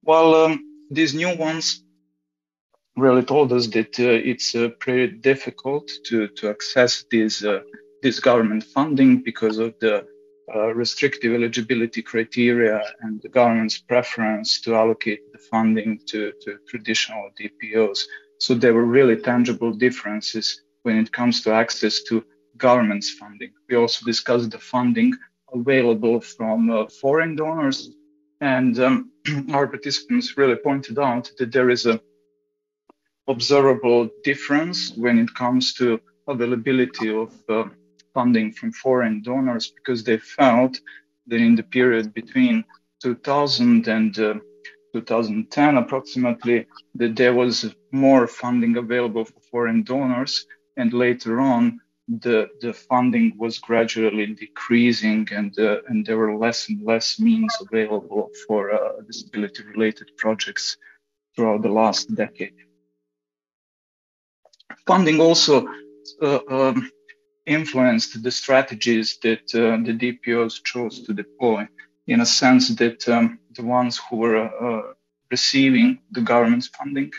While these new ones really told us that it's pretty difficult to access this government funding because of the restrictive eligibility criteria and the government's preference to allocate the funding to traditional DPOs. So there were really tangible differences when it comes to access to government's funding. We also discussed the funding available from foreign donors, and our participants really pointed out that there is a observable difference when it comes to availability of funding from foreign donors, because they felt that in the period between 2000 and 2010 approximately, that there was more funding available for foreign donors, and later on the funding was gradually decreasing, and there were less and less means available for disability-related projects throughout the last decade. Funding also influenced the strategies that the DPOs chose to deploy, in a sense that the ones who were receiving the government's funding,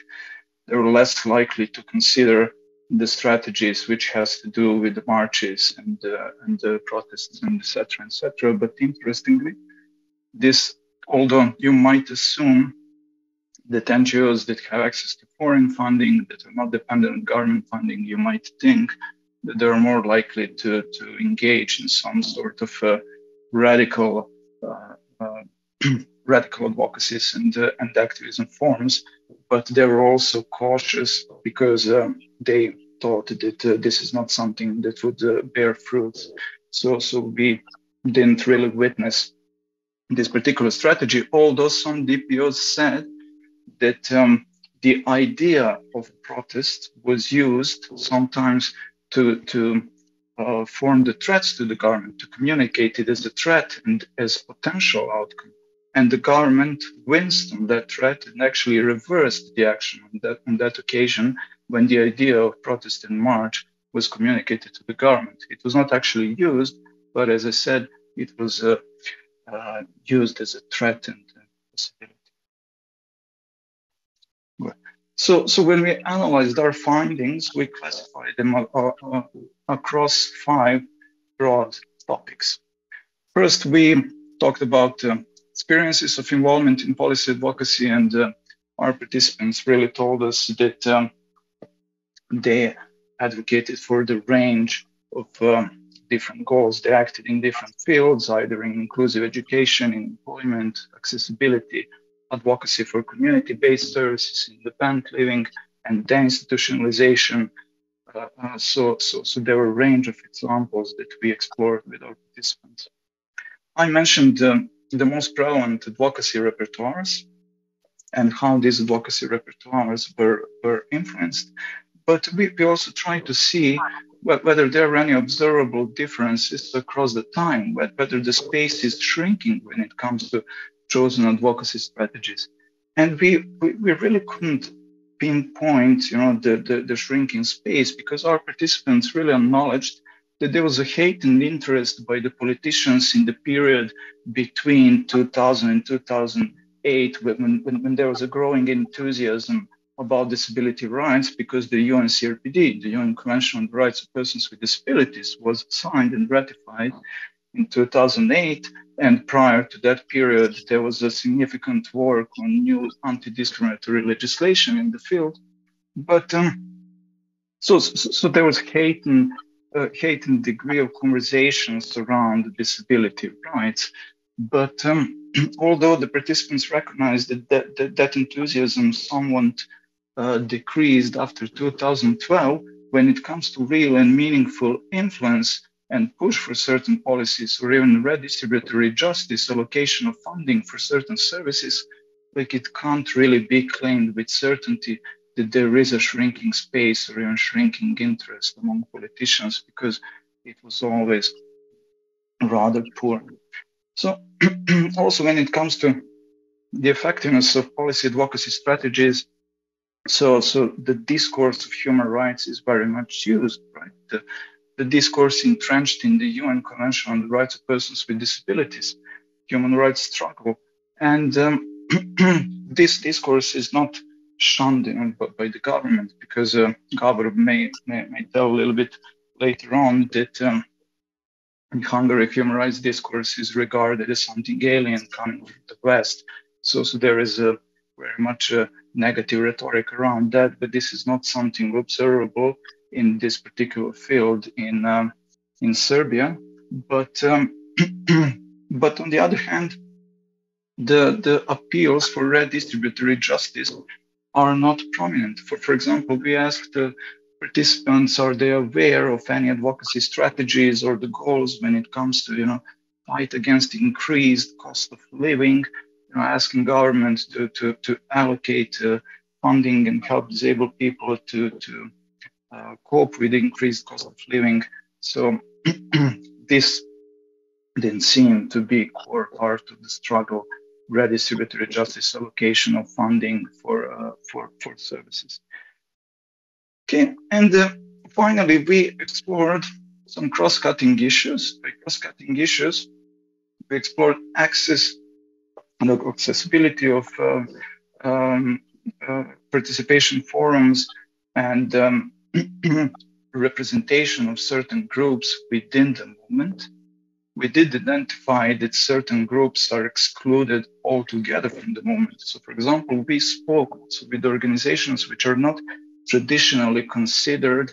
they were less likely to consider the strategies which has to do with the marches and the protests and etc. But interestingly, this, although you might assume that NGOs that have access to foreign funding, that are not dependent on government funding, you might think that they're more likely to engage in some sort of radical advocacies and activism forms. But they were also cautious because they thought that this is not something that would bear fruits. So we didn't really witness this particular strategy, although some DPOs said that the idea of protest was used sometimes to form the threats to the government, to communicate it as a threat and as potential outcome. And the government winced on that threat and actually reversed the action on that occasion when the idea of protest and march was communicated to the government. It was not actually used, but as I said, it was used as a threat and possibility. So when we analyzed our findings, we classified them across 5 broad topics. First, we talked about experiences of involvement in policy advocacy, and our participants really told us that they advocated for the range of different goals. They acted in different fields, either in inclusive education, in employment, accessibility, advocacy for community-based services, independent living, and deinstitutionalization. So there were a range of examples that we explored with our participants. I mentioned the most prevalent advocacy repertoires and how these advocacy repertoires were influenced. But we also tried to see whether there are any observable differences across the time, whether the space is shrinking when it comes to chosen advocacy strategies. And we really couldn't pinpoint, the shrinking space, because our participants really acknowledged that there was a heightened interest by the politicians in the period between 2000 and 2008, when there was a growing enthusiasm about disability rights, because the UNCRPD, the UN Convention on the Rights of Persons with Disabilities, was signed and ratified in 2008. And prior to that period, there was a significant work on new anti-discriminatory legislation in the field. But so there was heightened degree of conversations around disability rights. But although the participants recognized that enthusiasm somewhat decreased after 2012, when it comes to real and meaningful influence and push for certain policies, or even redistributary justice, allocation of funding for certain services, like, it can't really be claimed with certainty that there is a shrinking space or even shrinking interest among politicians, because it was always rather poor. So also when it comes to the effectiveness of policy advocacy strategies, so the discourse of human rights is very much used, right? The discourse entrenched in the UN Convention on the Rights of Persons with Disabilities, human rights struggle. And this discourse is not shunned by the government, because Gabor may tell a little bit later on that in Hungary, human rights discourse is regarded as something alien coming from the West. So there is a very much negative rhetoric around that, but this is not something observable in this particular field in Serbia. But but on the other hand, the appeals for redistributary justice are not prominent. For example, we asked the participants, are they aware of any advocacy strategies or the goals when it comes to, fight against increased cost of living, asking governments to allocate funding and help disabled people to cope with increased cost of living. So this didn't seem to be core part of the struggle, redistributary justice, allocation of funding for services. Okay, and finally, we explored some cross-cutting issues. By cross-cutting issues, we explored access and accessibility of participation forums and representation of certain groups within the movement. We did identify that certain groups are excluded altogether from the movement. So, for example, we spoke also with organizations which are not traditionally considered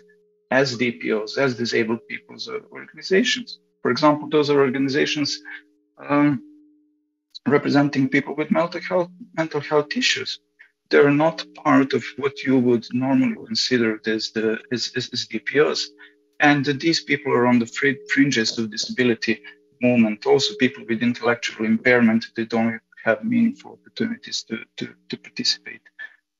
as DPOs, as disabled people's organizations. For example, those are organizations representing people with mental health issues. They're not part of what you would normally consider as DPOs. And these people are on the fringes of disability movement. Also, people with intellectual impairment, they don't have meaningful opportunities to participate.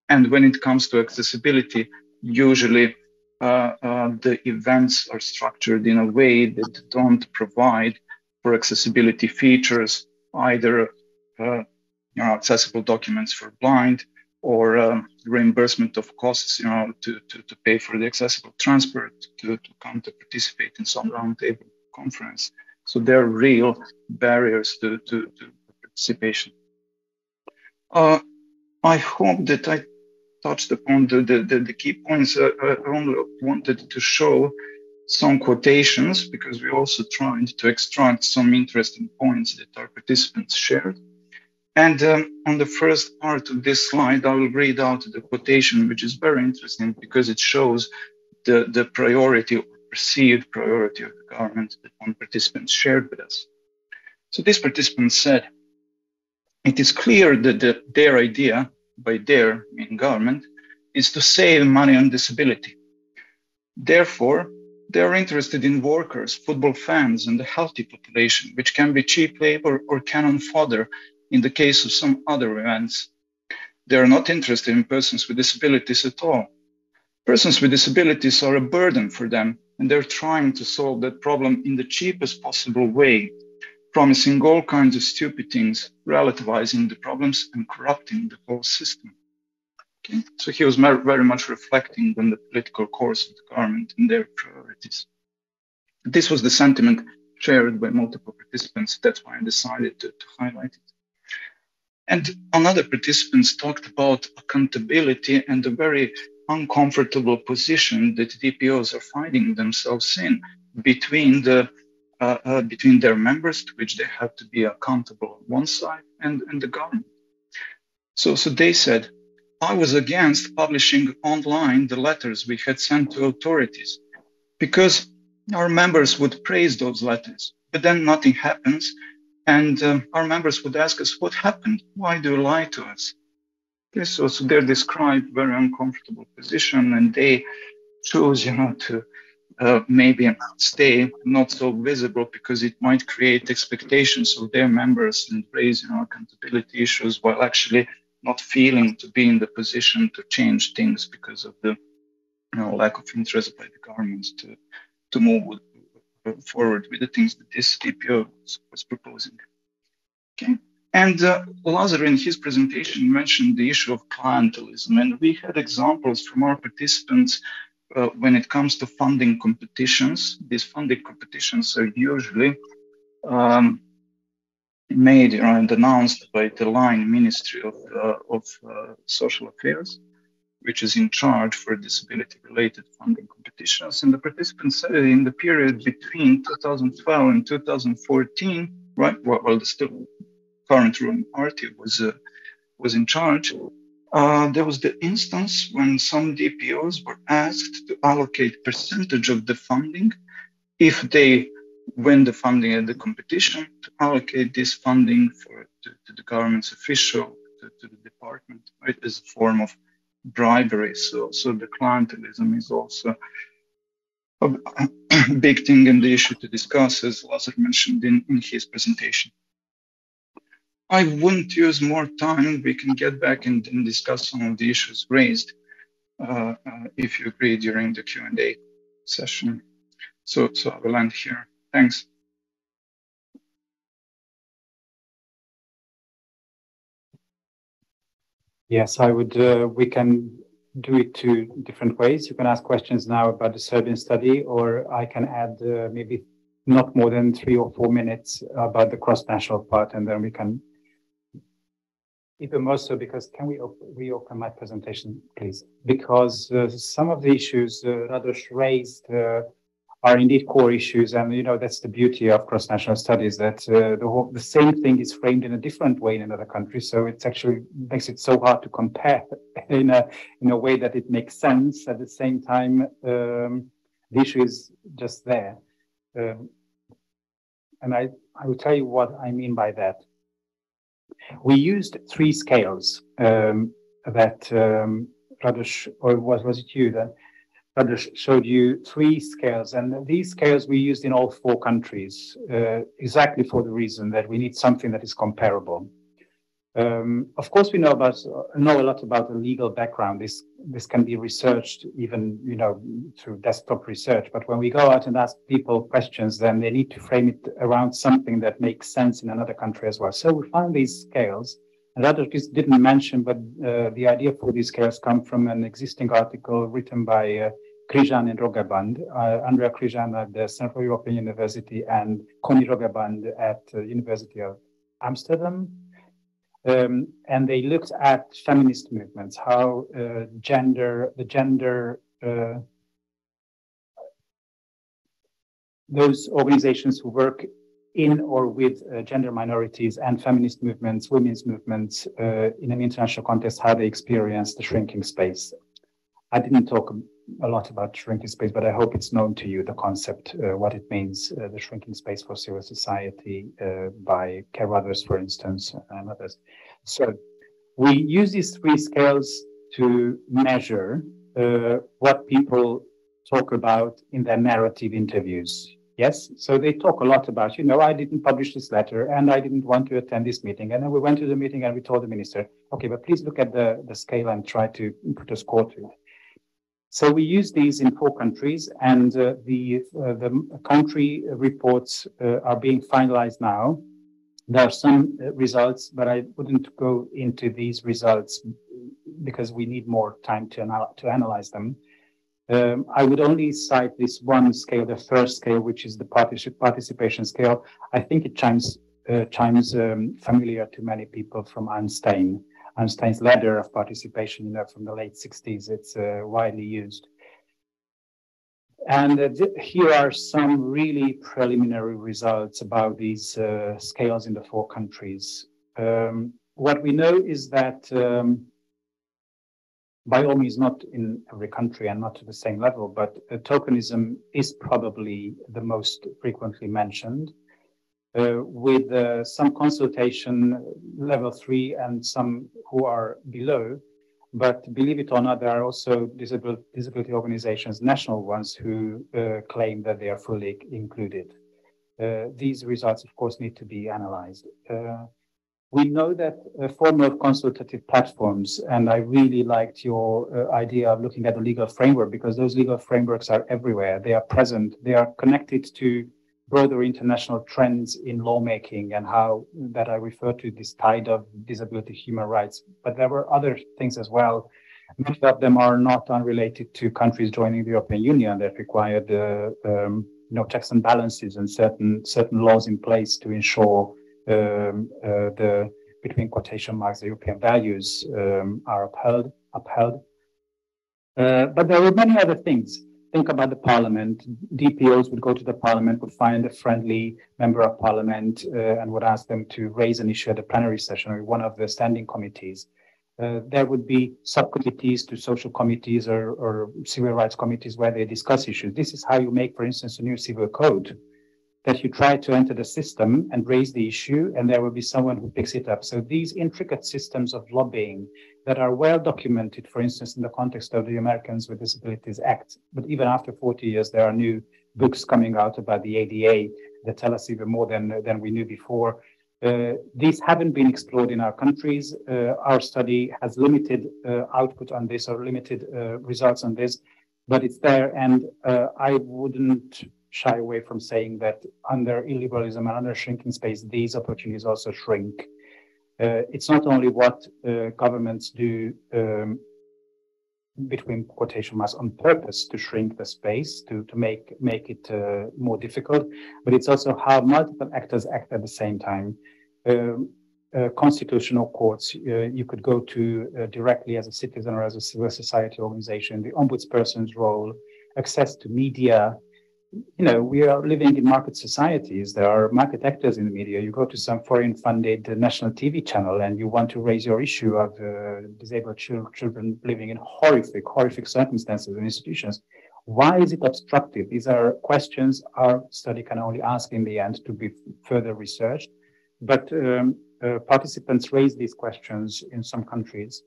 And when it comes to accessibility, usually the events are structured in a way that don't provide for accessibility features, either accessible documents for blind, or reimbursement of costs, to pay for the accessible transport to come to participate in some roundtable conference. So there are real barriers to participation. I hope that I touched upon the key points. I only wanted to show some quotations because we also tried to extract some interesting points that our participants shared. And on the first part of this slide, I will read out the quotation, which is very interesting because it shows the priority or perceived priority of the government that one participant shared with us. So this participant said, "It is clear that their idea, by their meaning government, is to save money on disability. Therefore, they are interested in workers, football fans, and the healthy population, which can be cheap labor or cannon fodder in the case of some other events. They are not interested in persons with disabilities at all. Persons with disabilities are a burden for them, and they're trying to solve that problem in the cheapest possible way, promising all kinds of stupid things, relativizing the problems and corrupting the whole system." Okay. So he was very much reflecting on the political course of the government and their priorities. This was the sentiment shared by multiple participants. That's why I decided to highlight it. And another participants talked about accountability and the very uncomfortable position that DPOs are finding themselves in between their members, to which they have to be accountable on one side, and the government. So they said, "I was against publishing online the letters we had sent to authorities because our members would praise those letters, but then nothing happens. And our members would ask us, what happened? Why do you lie to us?" Okay, so they described very uncomfortable position, and they chose, to maybe stay not so visible because it might create expectations of their members and raise, accountability issues, while actually not feeling to be in the position to change things because of the lack of interest by the government to move forward with the things that this DPO was proposing. Okay. And Lazar, in his presentation, mentioned the issue of clientelism, and we had examples from our participants when it comes to funding competitions. These funding competitions are usually made and announced by the line Ministry of Social Affairs, which is in charge for disability-related funding competitions. And the participants said in the period between 2012 and 2014, right, while the still current ruling party was in charge, there was the instance when some DPOs were asked to allocate percentage of the funding if they win the funding at the competition, to allocate this funding to the government's official, to the department, right, as a form of bribery. So the clientelism is also a big thing in the issue to discuss, as Lazar mentioned in his presentation. I wouldn't use more time. We can get back and discuss some of the issues raised, if you agree, during the Q&A session. So I will end here. Thanks. Yes, I would. We can do it two different ways. You can ask questions now about the Serbian study, or I can add maybe not more than 3 or 4 minutes about the cross-national part, and then we can even more so, because can we reopen my presentation, please? Because some of the issues Radoš raised are indeed core issues, and that's the beauty of cross-national studies, that the same thing is framed in a different way in another country. So it actually makes it so hard to compare in a way that it makes sense. At the same time, the issue is just there, and I will tell you what I mean by that. We used 3 scales that Radoš, or was it you that Radoš showed you 3 scales, and these scales we used in all 4 countries exactly for the reason that we need something that is comparable. Of course, we know a lot about the legal background. This can be researched even through desktop research. But when we go out and ask people questions, then they need to frame it around something that makes sense in another country as well. So we found these scales, and Radoš didn't mention, but the idea for these scales come from an existing article written by Križan and Rogeband, Andrea Križan at the Central European University and Connie Rogeband at University of Amsterdam. And they looked at feminist movements, how those organizations who work in or with gender minorities and feminist movements, women's movements in an international context, how they experience the shrinking space. I didn't talk a lot about shrinking space, but I hope it's known to you, the concept, what it means, the shrinking space for civil society by Care Others, for instance, and others. So we use these three scales to measure what people talk about in their narrative interviews. Yes, so they talk a lot about, you know, I didn't publish this letter and I didn't want to attend this meeting. And then we went to the meeting and we told the minister, okay, but please look at the scale and try to put a score to it. So we use these in 4 countries, and the country reports are being finalized now. There are some results, but I wouldn't go into these results because we need more time to analyze them. I would only cite this one scale, the first scale, which is the participation scale. I think it chimes familiar to many people from Einstein's ladder of participation, you know, from the late 60s. It's widely used. And here are some really preliminary results about these scales in the 4 countries. What we know is that by all means, not in every country and not to the same level, but tokenism is probably the most frequently mentioned, with some consultation level 3 and some who are below. But believe it or not, there are also disability organizations, national ones, who claim that they are fully included. These results, of course, need to be analyzed. We know that form of consultative platforms, and I really liked your idea of looking at the legal framework, because those legal frameworks are everywhere. They are present. They are connected to broader international trends in lawmaking and how that I refer to this tide of disability human rights. But there were other things as well. Many of them are not unrelated to countries joining the European Union that required checks and balances and certain laws in place to ensure between quotation marks, the European values are upheld. But there were many other things. Think about the parliament. DPOs would go to the parliament, would find a friendly member of parliament and would ask them to raise an issue at the plenary session or one of the standing committees. There would be subcommittees to social committees or civil rights committees where they discuss issues. This is how you make, for instance, a new civil code, that you try to enter the system and raise the issue, and there will be someone who picks it up. So these intricate systems of lobbying that are well documented, for instance, in the context of the Americans with Disabilities Act, but even after 40 years, there are new books coming out about the ADA that tell us even more than we knew before. These haven't been explored in our countries. Our study has limited output on this or limited results on this, but it's there, and I wouldn't shy away from saying that under illiberalism and under shrinking space, these opportunities also shrink. It's not only what governments do between quotation marks on purpose to shrink the space, to make it more difficult, but it's also how multiple actors act at the same time. Constitutional courts, you could go to directly as a citizen or as a civil society organization, the ombudsperson's role, access to media. You know, we are living in market societies. There are market actors in the media. You go to some foreign-funded national TV channel and you want to raise your issue of disabled children living in horrific circumstances and institutions. Why is it obstructive? These are questions our study can only ask in the end to be further researched. But participants raise these questions in some countries.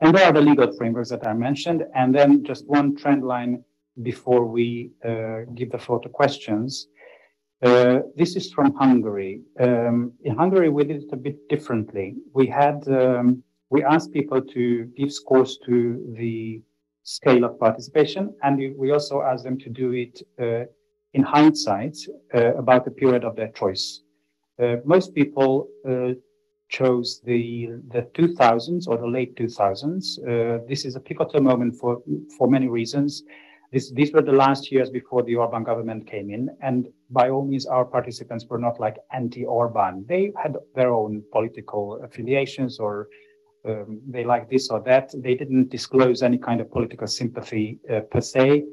And there are the legal frameworks that I mentioned. And then just one trend line before we give the floor to questions. This is from Hungary. In Hungary, we did it a bit differently. We asked people to give scores to the scale of participation, and we also asked them to do it in hindsight about the period of their choice. Most people chose the 2000s or the late 2000s. This is a pivotal moment for many reasons. These were the last years before the Orban government came in, and by all means, our participants were not like anti-Orban. They had their own political affiliations, or they like this or that. They didn't disclose any kind of political sympathy per se.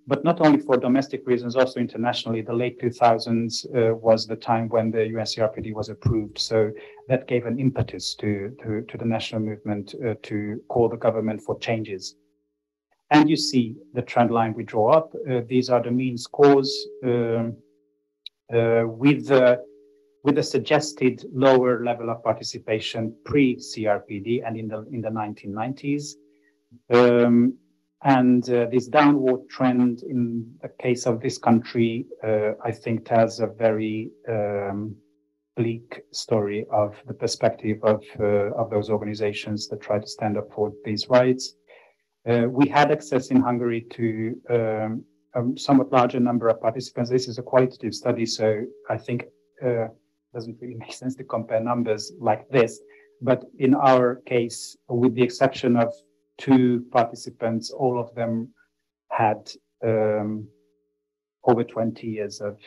But not only for domestic reasons, also internationally, the late 2000s was the time when the UNCRPD was approved. So that gave an impetus to the national movement to call the government for changes. And you see the trend line we draw up. These are the mean scores with the suggested lower level of participation pre-CRPD and in the 1990s. This downward trend in the case of this country, I think, tells a very bleak story of the perspective of those organizations that try to stand up for these rights. We had access in Hungary to a somewhat larger number of participants. This is a qualitative study, so I think it doesn't really make sense to compare numbers like this. But in our case, with the exception of 2 participants, all of them had over 20 years of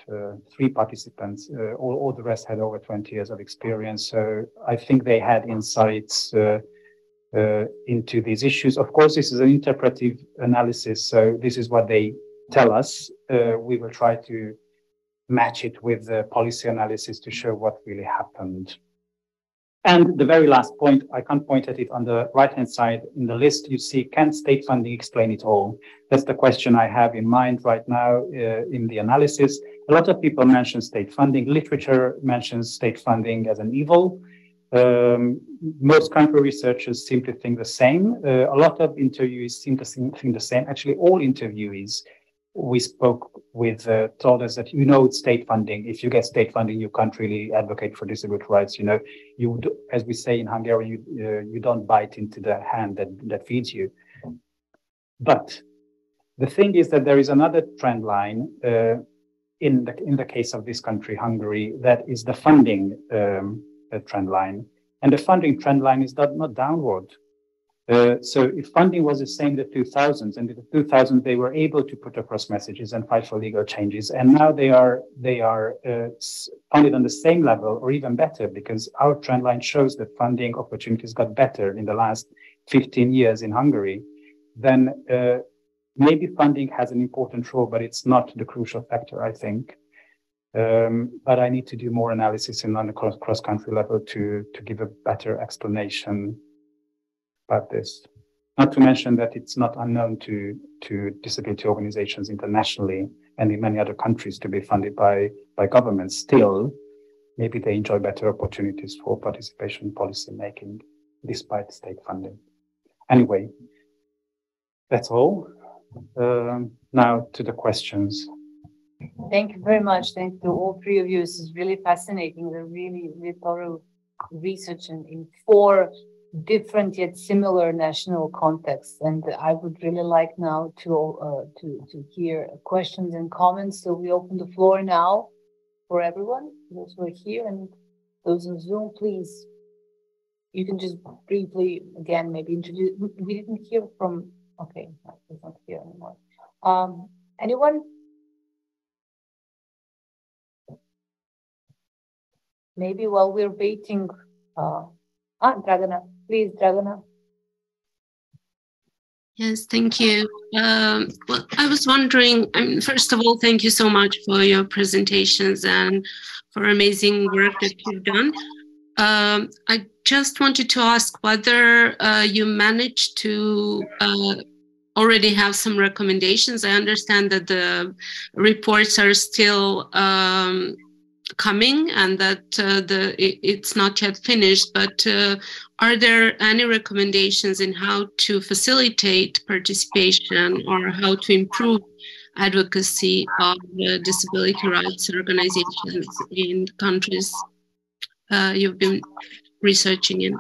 3 participants, all the rest had over 20 years of experience. So I think they had insights into these issues. Of course, this is an interpretive analysis, so this is what they tell us. We will try to match it with the policy analysis to show what really happened. And the very last point, I can't point at it on the right-hand side in the list, you see, can state funding explain it all? That's the question I have in mind right now in the analysis. A lot of people mention state funding. Literature mentions state funding as an evil. Most country researchers seem to think the same. A lot of interviewees seem to think the same. Actually, all interviewees we spoke with told us that, it's state funding. If you get state funding, you can't really advocate for disability rights. As we say in Hungarian, you don't bite into the hand that feeds you. But the thing is that there is another trend line in the case of this country, Hungary, that is the funding trend line. And the funding trend line is not downward. So if funding was the same in the 2000s, and in the 2000s they were able to put across messages and fight for legal changes, and now they are funded on the same level or even better, because our trend line shows that funding opportunities got better in the last 15 years in Hungary. Then maybe funding has an important role, but it's not the crucial factor, I think. But I need to do more analysis on the cross-country level to give a better explanation about this. Not to mention that it's not unknown to disability organizations internationally and in many other countries to be funded by governments. Still, maybe they enjoy better opportunities for participation in policy making despite state funding. Anyway, that's all. Now to the questions. Thank you very much. Thank you to all 3 of you. This is really fascinating. The really thorough research in 4 different yet similar national contexts, and I would really like now to hear questions and comments. So we open the floor now for everyone, those who are here and those on Zoom. Please, you can just briefly again maybe introduce. We didn't hear from. Okay, he's not here anymore. Anyone? Maybe while we're waiting. Dragana, please, Dragana. Yes, thank you. Well, I was wondering, first of all, thank you so much for your presentations and for amazing work that you've done. I just wanted to ask whether you managed to already have some recommendations. I understand that the reports are still coming and that it's not yet finished, but are there any recommendations in how to facilitate participation or how to improve advocacy of disability rights organizations in countries you've been researching in?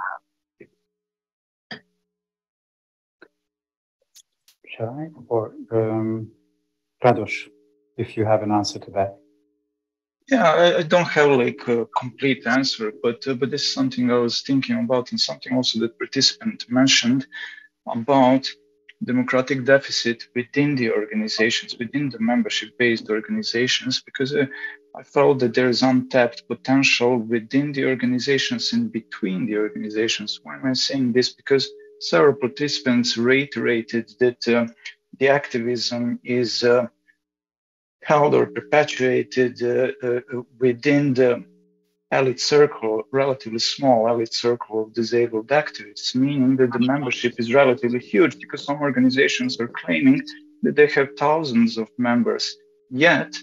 Shall I? Or Radoš, if you have an answer to that. Yeah, I don't have like a complete answer, but this is something I was thinking about and something also that participant mentioned about democratic deficit within the organizations, within the membership-based organizations, because I felt that there is untapped potential within the organizations and between the organizations. Why am I saying this? Because several participants reiterated that the activism is held or perpetuated within the elite circle, relatively small elite circle of disabled activists, meaning that the membership is relatively huge, because some organizations are claiming that they have thousands of members. Yet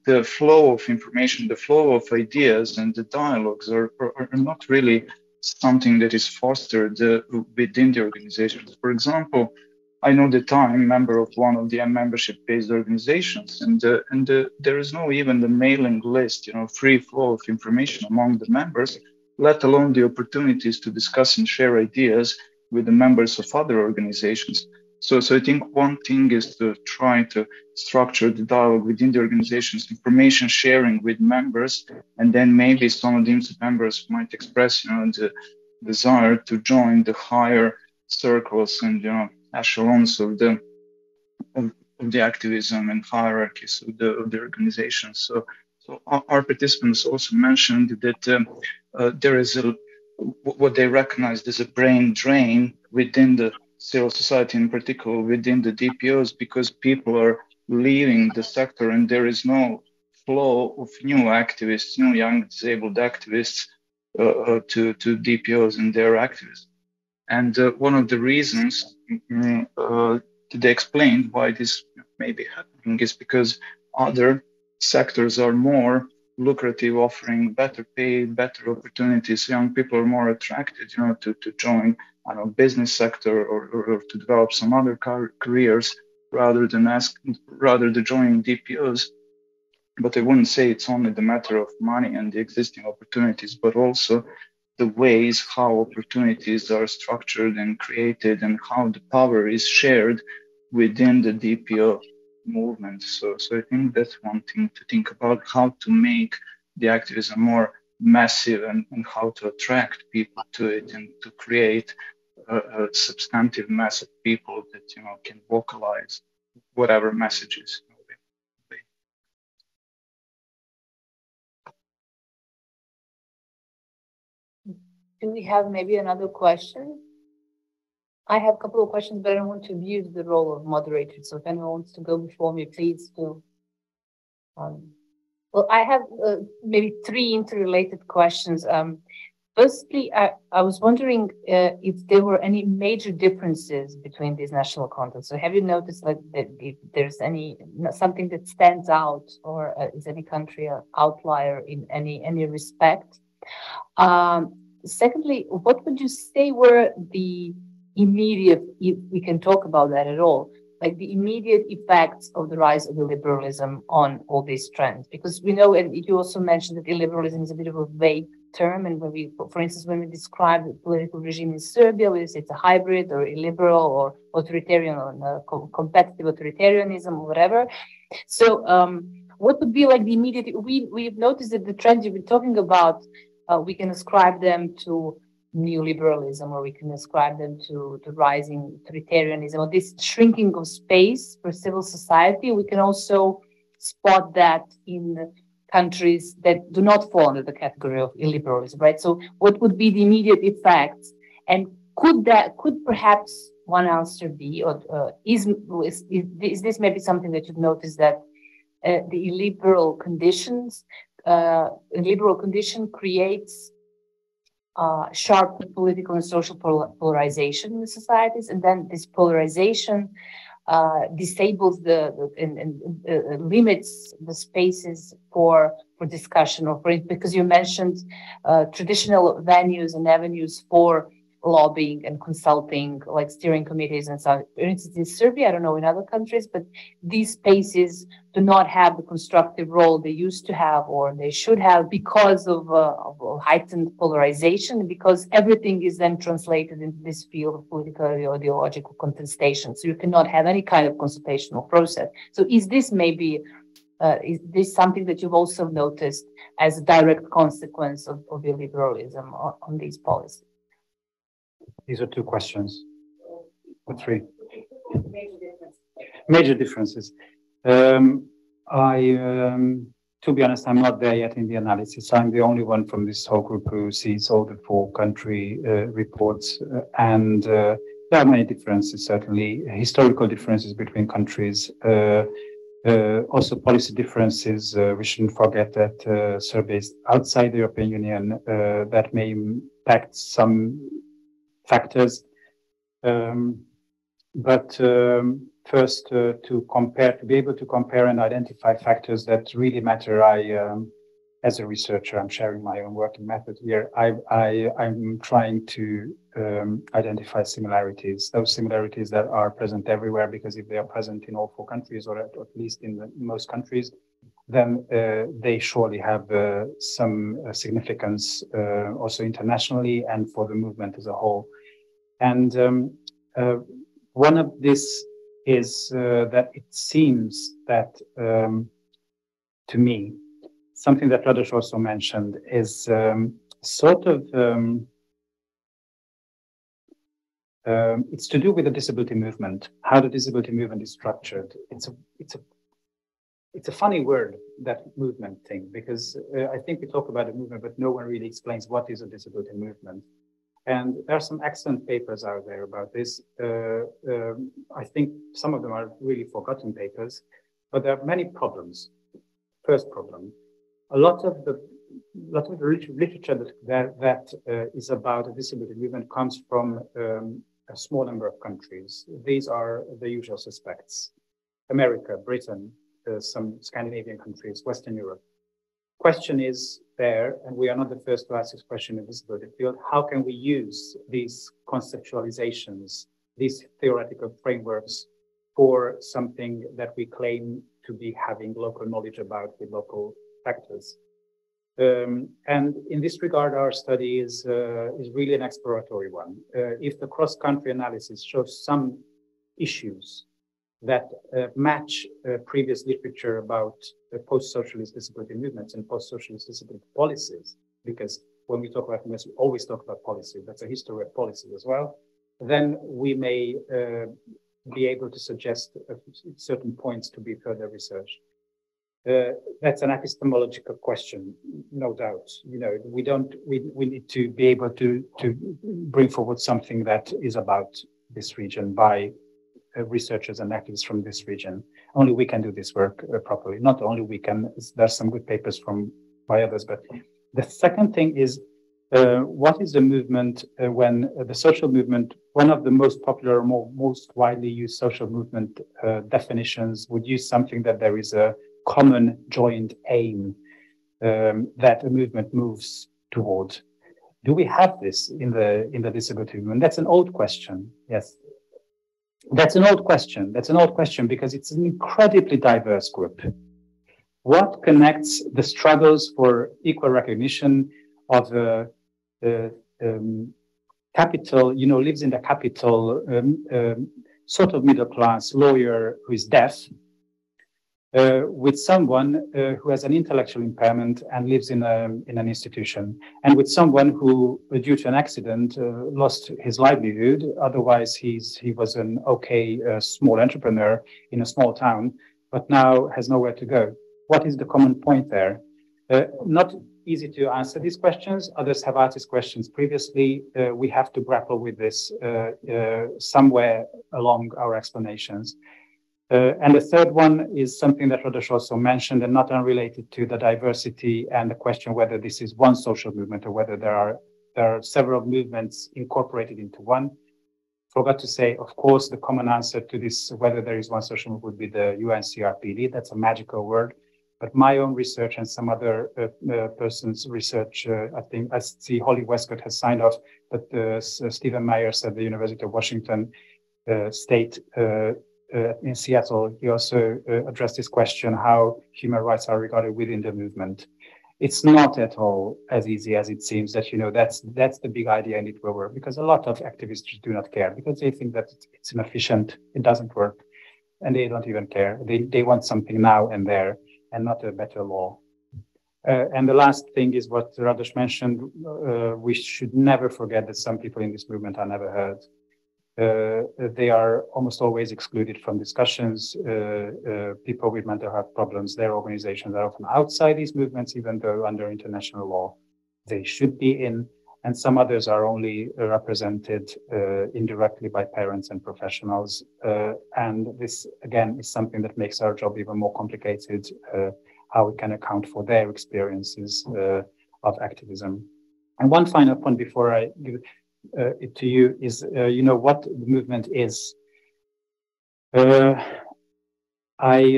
the flow of information, the flow of ideas and the dialogues are not really something that is fostered within the organizations. For example, I know that I'm a member of one of the membership-based organizations, and there is no even the mailing list, free flow of information among the members, let alone the opportunities to discuss and share ideas with the members of other organizations. So I think one thing is to try to structure the dialogue within the organizations, information sharing with members, and then maybe some of these members might express, the desire to join the higher circles and echelons of the activism and hierarchies of the organization. So our participants also mentioned that there is what they recognized as a brain drain within the civil society, in particular within the DPOs, because people are leaving the sector and there is no flow of new activists, new young disabled activists to DPOs and their activism. And one of the reasons that they explained why this may be happening is because other sectors are more lucrative, offering better pay, better opportunities. Young people are more attracted, to join, business sector or to develop some other careers rather than joining DPOs. But I wouldn't say it's only the matter of money and the existing opportunities, but also the ways how opportunities are structured and created and how the power is shared within the DPO movement. So I think that's one thing to think about, how to make the activism more massive and how to attract people to it and to create a substantive mass of people that can vocalize whatever messages. Do we have maybe another question? I have a couple of questions, but I don't want to abuse the role of moderator. So if anyone wants to go before me, please do. Well, I have maybe three interrelated questions. Firstly, I was wondering if there were any major differences between these national contexts. So have you noticed that if there's something that stands out, or is any country an outlier in any respect? Secondly, what would you say were the immediate, if we can talk about that at all, like the immediate effects of the rise of illiberalism on all these trends? Because we know, and you also mentioned that illiberalism is a bit of a vague term, and when we, for instance, when we describe the political regime in Serbia, we say it's a hybrid or illiberal or authoritarian or competitive authoritarianism or whatever. So what would be like the immediate, we've noticed that the trends you've been talking about, we can ascribe them to neoliberalism, or we can ascribe them to the rising authoritarianism, or this shrinking of space for civil society. We can also spot that in countries that do not fall under the category of illiberalism, right? So what would be the immediate effects? And could perhaps one answer be, or is this maybe something that you've noticed, that the illiberal condition creates sharp political and social polarization in the societies, and then this polarization disables and limits the spaces for discussion, or because you mentioned traditional venues and avenues for lobbying and consulting, like steering committees and so. For instance, in Serbia, I don't know in other countries, but these spaces do not have the constructive role they used to have, or they should have, because of heightened polarization, because everything is then translated into this field of political or ideological contestation. So you cannot have any kind of consultational process. So is this maybe, is this something that you've also noticed as a direct consequence of illiberalism on these policies? These are two questions. Or three. Major differences. To be honest, I'm not there yet in the analysis. I'm the only one from this whole group who sees all the 4 country reports, and there are many differences, certainly historical differences between countries, also policy differences. We shouldn't forget that surveys outside the European Union that may impact some factors. First, to be able to compare and identify factors that really matter, as a researcher, I'm sharing my own working method here. I'm trying to identify similarities, those similarities that are present everywhere, because if they are present in all 4 countries, or at least in most countries, then they surely have some significance also internationally and for the movement as a whole. And one of this is that it seems that, to me, something that Radosh also mentioned is it's to do with the disability movement, how the disability movement is structured. It's a funny word, that movement thing, because I think we talk about a movement, but no one really explains what is a disability movement. And there are some excellent papers out there about this. I think some of them are really forgotten papers, but there are many problems. First problem, a lot of the literature that is about the disability movement comes from a small number of countries. These are the usual suspects: America, Britain, some Scandinavian countries, Western Europe. Question is there, and we are not the first to ask this question in the disability field: how can we use these conceptualizations, these theoretical frameworks, for something that we claim to be having local knowledge about with local factors? And in this regard, our study is really an exploratory one. If the cross-country analysis shows some issues that match previous literature about post-socialist disability movements and post-socialist disability policies, because when we talk about movements, we always talk about policy. That's a history of policy as well. Then we may be able to suggest certain points to be further researched. That's an epistemological question, no doubt. You know, we need to be able to bring forward something that is about this region by researchers and activists from this region. Only we can do this work properly. Not only we can, there's some good papers by others, but the second thing is, what is the movement when the social movement, one of the most popular, most widely used social movement definitions would use something that there is a common joint aim that a movement moves toward. Do we have this in the disability movement? That's an old question. Yes. That's an old question. That's an old question because it's an incredibly diverse group. What connects the struggles for equal recognition of capital, lives in the capital, sort of middle class lawyer who is deaf, with someone who has an intellectual impairment and lives in an institution, and with someone who, due to an accident, lost his livelihood. Otherwise, he was an okay small entrepreneur in a small town, but now has nowhere to go. What is the common point there? Not easy to answer these questions. Others have asked these questions previously. We have to grapple with this somewhere along our explanations. And the third one is something that Radosh also mentioned, and not unrelated to the diversity and the question whether this is one social movement or whether there are several movements incorporated into one. Forgot to say, of course, the common answer to this, whether there is one social movement, would be the UNCRPD. That's a magical word. But my own research and some other person's research, I think I see Holly Westcott has signed off, but Stephen Myers at the University of Washington State in Seattle, he also addressed this question, how human rights are regarded within the movement. It's not at all as easy as it seems that, that's the big idea in it will work, because a lot of activists do not care because they think that it's inefficient, it doesn't work, and they don't even care. They want something now and there and not a better law. And the last thing is what Radosh mentioned. We should never forget that some people in this movement are never heard. They are almost always excluded from discussions. People with mental health problems, their organizations are often outside these movements, even though under international law they should be in. And some others are only represented indirectly by parents and professionals. And this, again, is something that makes our job even more complicated, how we can account for their experiences of activism. And one final point before I give it to you is, you know, what the movement is. I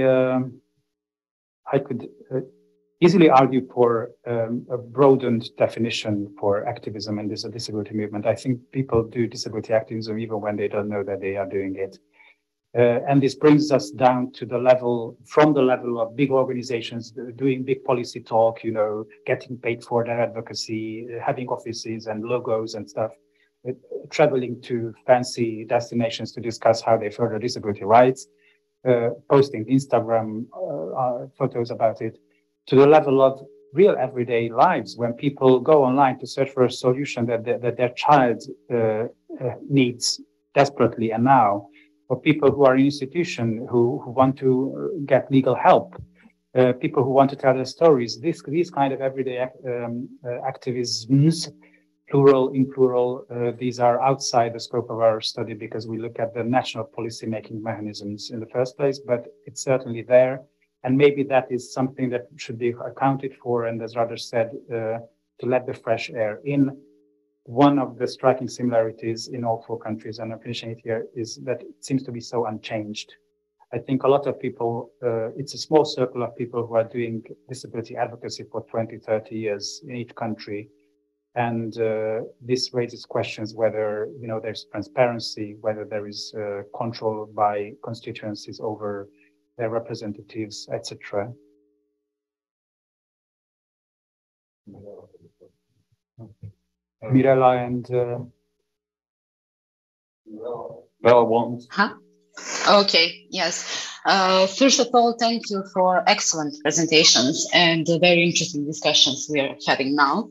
could easily argue for a broadened definition for activism and this disability movement. I think people do disability activism even when they don't know that they are doing it. And this brings us down to the level, from the level of big organizations doing big policy talk, you know, getting paid for their advocacy, having offices and logos and stuff, traveling to fancy destinations to discuss how they further disability rights, posting Instagram photos about it, to the level of real everyday lives when people go online to search for a solution that their child needs desperately and now, or people who are in institution who want to get legal help, people who want to tell their stories. These kind of everyday activisms, plural in plural, these are outside the scope of our study because we look at the national policy making mechanisms in the first place, but it's certainly there. And maybe that is something that should be accounted for, and as Radha said, to let the fresh air in. One of the striking similarities in all four countries, and I'm finishing it here, is that it seems to be so unchanged. I think a lot of people, it's a small circle of people who are doing disability advocacy for 20, 30 years in each country. And this raises questions whether, you know, there's transparency, whether there is control by constituencies over their representatives, etc. Mirella and Bella wants. Huh? Okay, yes. First of all, thank you for excellent presentations and the very interesting discussions we are having now.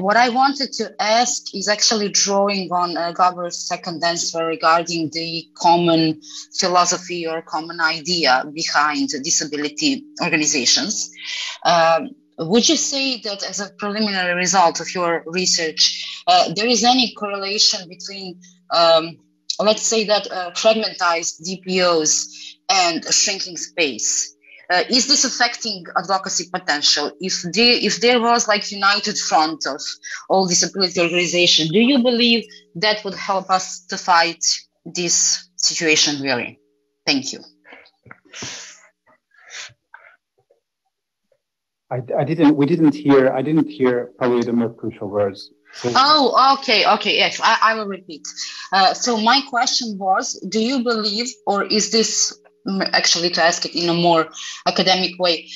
What I wanted to ask is actually drawing on Gabor's second answer regarding the common philosophy or common idea behind disability organizations. Would you say that as a preliminary result of your research, there is any correlation between let's say that fragmentized DPOs and a shrinking space? Is this affecting advocacy potential? If there was like united front of all disability organizations, do you believe that would help us to fight this situation really? Thank you. I didn't hear probably the most crucial words. So, oh, okay, yes, I will repeat. So my question was, do you believe, or is this, actually to ask it in a more academic way,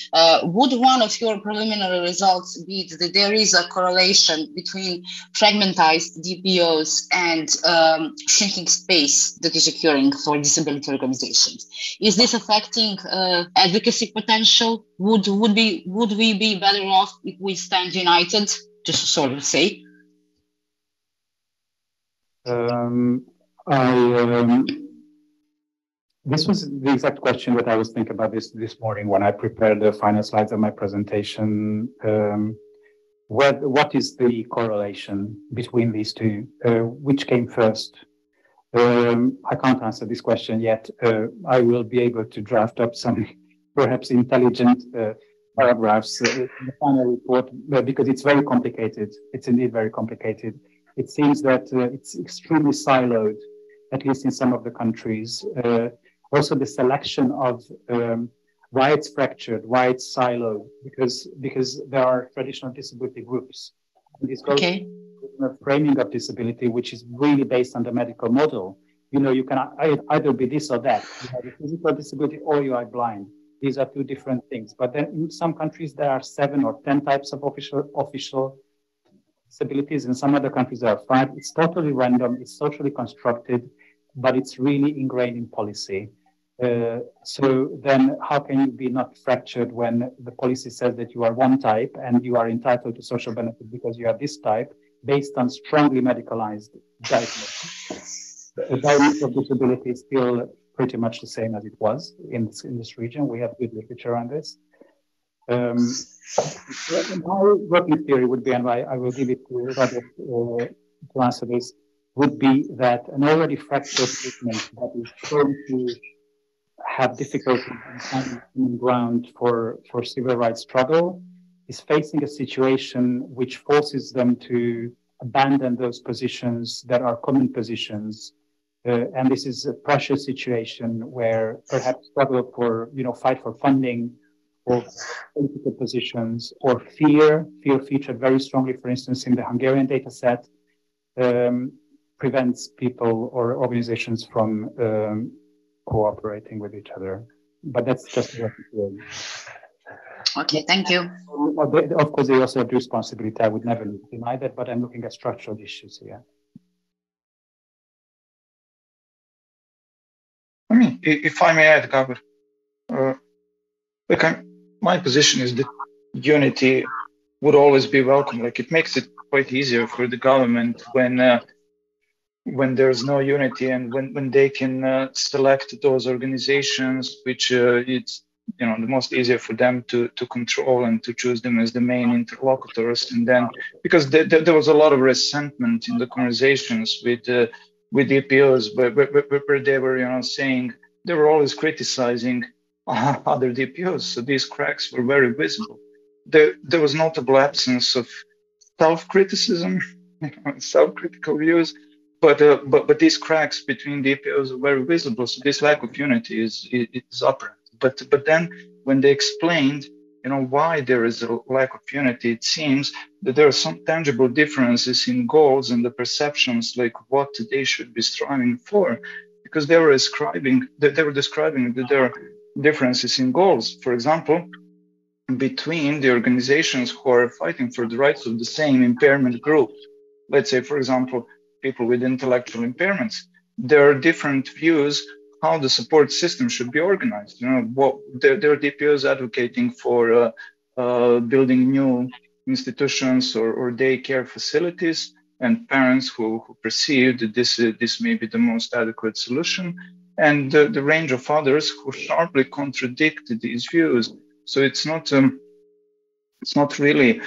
would one of your preliminary results be that there is a correlation between fragmentized DPOs and shrinking space that is occurring for disability organizations? Is this affecting advocacy potential? Would we be better off if we stand united, to sort of say? This was the exact question that I was thinking about this morning when I prepared the final slides of my presentation. What is the correlation between these two? Which came first? I can't answer this question yet. I will be able to draft up some perhaps intelligent paragraphs in the final report, because it's very complicated. It's indeed very complicated. It seems that it's extremely siloed, at least in some of the countries. Also, the selection of why it's fractured, why it's siloed, because there are traditional disability groups. And this goes to the framing of disability, which is really based on the medical model. You know, you can either be this or that. You have a physical disability or you are blind. These are two different things. But then in some countries, there are 7 or 10 types of official disabilities. In some other countries, there are 5. It's totally random. It's socially constructed, but it's really ingrained in policy. So then how can you be not fractured when the policy says that you are one type and you are entitled to social benefit because you are this type based on strongly medicalized diagnosis? The diagnosis of disability is still pretty much the same as it was in this region. We have good literature on this. My working theory would be, and I will give it to Robert to answer this, would be that an already fractured movement that is prone to have difficulty in finding common ground for civil rights struggle is facing a situation which forces them to abandon those positions that are common positions. And this is a precious situation where perhaps struggle for, fight for funding or political positions or fear featured very strongly, for instance, in the Hungarian data set, prevents people or organizations from cooperating with each other. But that's just what it is. Okay, thank you. Of course, they also have the responsibility. I would never deny that, but I'm looking at structural issues here. I mean, if I may add, Gabor, my position is that unity would always be welcome. Like, it makes it quite easier for the government when there's no unity and when they can select those organizations which it's the most easier for them to control and to choose them as the main interlocutors. And then because there was a lot of resentment in the conversations with DPOs where they were saying they were always criticizing other DPOs, so these cracks were very visible. There was notable absence of self-criticism, self-critical views, but these cracks between DPOs are very visible. So this lack of unity is apparent. But then when they explained, why there is a lack of unity, it seems that there are some tangible differences in goals and the perceptions, like what they should be striving for, because they were describing that there are differences in goals. For example, between the organizations who are fighting for the rights of the same impairment group, let's say, for example, people with intellectual impairments, there are different views how the support system should be organized. There are DPOs advocating for building new institutions or daycare facilities, and parents who perceive that this may be the most adequate solution, and the range of others who sharply contradict these views. So it's not really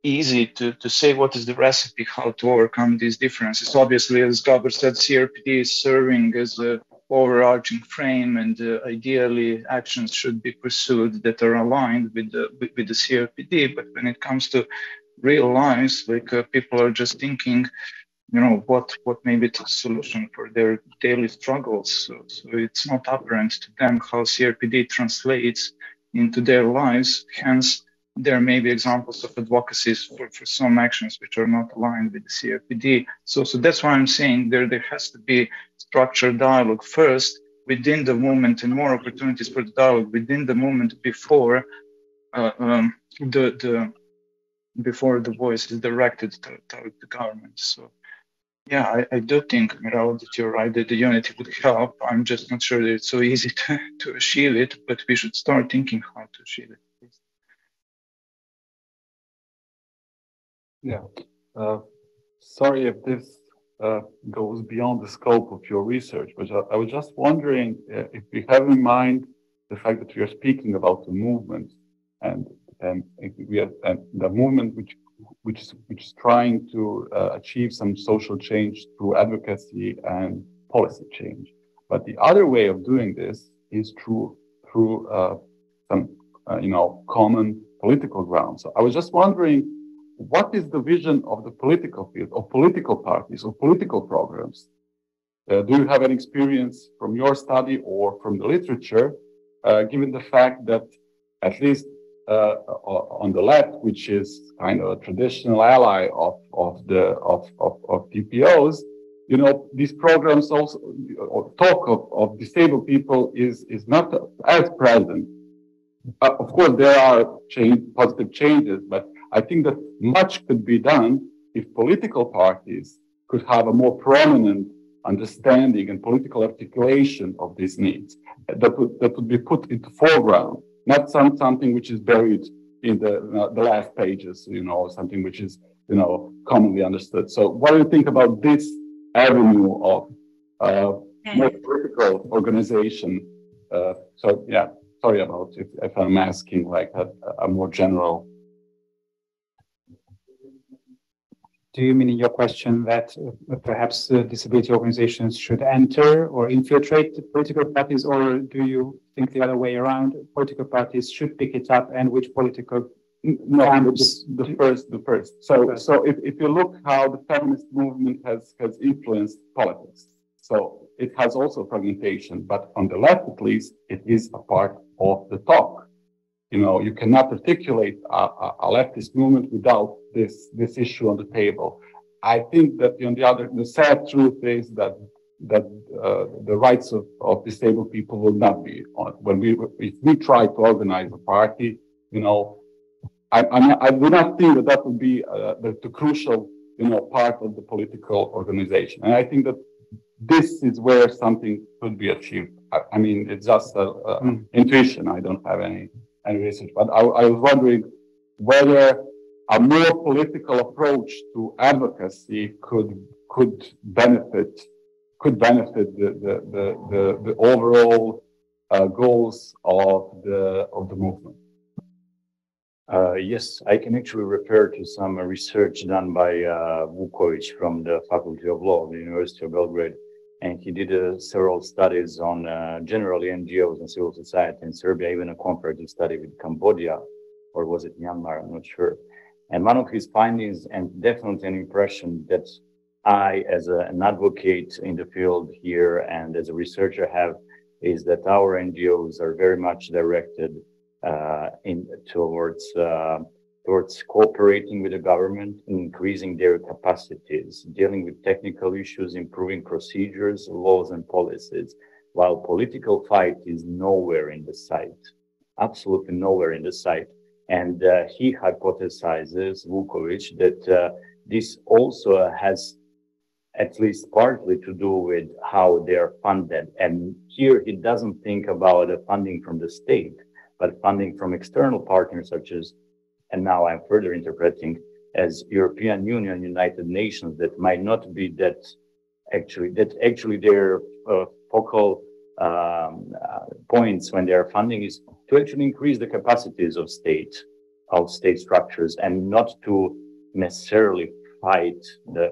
easy to say what is the recipe, how to overcome these differences. Obviously, as Gabor said, CRPD is serving as a overarching frame, and ideally actions should be pursued that are aligned with the CRPD. But when it comes to real lives, like people are just thinking, what may be the solution for their daily struggles. So it's not apparent to them how CRPD translates into their lives. Hence, there may be examples of advocacies for some actions which are not aligned with the CRPD. So that's why I'm saying there has to be structured dialogue first within the movement, and more opportunities for the dialogue within the movement before before the voice is directed to the government. So yeah, I do think, Miro, that you're right, that the unity would help. I'm just not sure that it's so easy to achieve it, but we should start thinking how to achieve it. Yeah. Sorry if this goes beyond the scope of your research, but I was just wondering if we have in mind the fact that we are speaking about the movement and the movement which is trying to achieve some social change through advocacy and policy change. But the other way of doing this is through some common political grounds. So I was just wondering, what is the vision of the political field, of political parties, of political programs? Do you have an experience from your study or from the literature, given the fact that at least on the left, which is kind of a traditional ally of DPOs, these programs also talk of disabled people is not as present. Of course, there are positive changes, but I think that much could be done if political parties could have a more prominent understanding and political articulation of these needs that would be put into foreground, not something which is buried in the last pages, something which is commonly understood. So what do you think about this avenue of more political organization. So yeah, sorry about if I'm asking like a more general. Do you mean in your question that perhaps disability organizations should enter or infiltrate the political parties, or do you think the other way around? Political parties should pick it up, and which political? No, the first. So if you look how the feminist movement has influenced politics, so it has also fragmentation, but on the left at least, it is a part of the talk. You know, you cannot articulate a leftist movement without this issue on the table. I think that the sad truth is that the rights of disabled people will not be on. If we try to organize a party, you know, I do not think that would be the crucial, you know, part of the political organization. And I think that this is where something could be achieved. I mean, it's just intuition. I don't have any research, but I was wondering whether a more political approach to advocacy could benefit the overall goals of the movement. Yes, I can actually refer to some research done by Vukovic from the Faculty of Law of the University of Belgrade. And he did several studies on generally NGOs and civil society in Serbia, even a comparative study with Cambodia, or was it Myanmar? I'm not sure. And one of his findings, and definitely an impression that I, as an advocate in the field here and as a researcher have, is that our NGOs are very much directed towards cooperating with the government, increasing their capacities, dealing with technical issues, improving procedures, laws, and policies, while political fight is nowhere in the sight, absolutely nowhere in the sight. And he hypothesizes, Vukovic, that this also has at least partly to do with how they are funded. And here he doesn't think about funding from the state, but funding from external partners such as, and now I'm further interpreting, as European Union, United Nations, that might not be that actually their focal points when they are funding is to actually increase the capacities of state structures and not to necessarily fight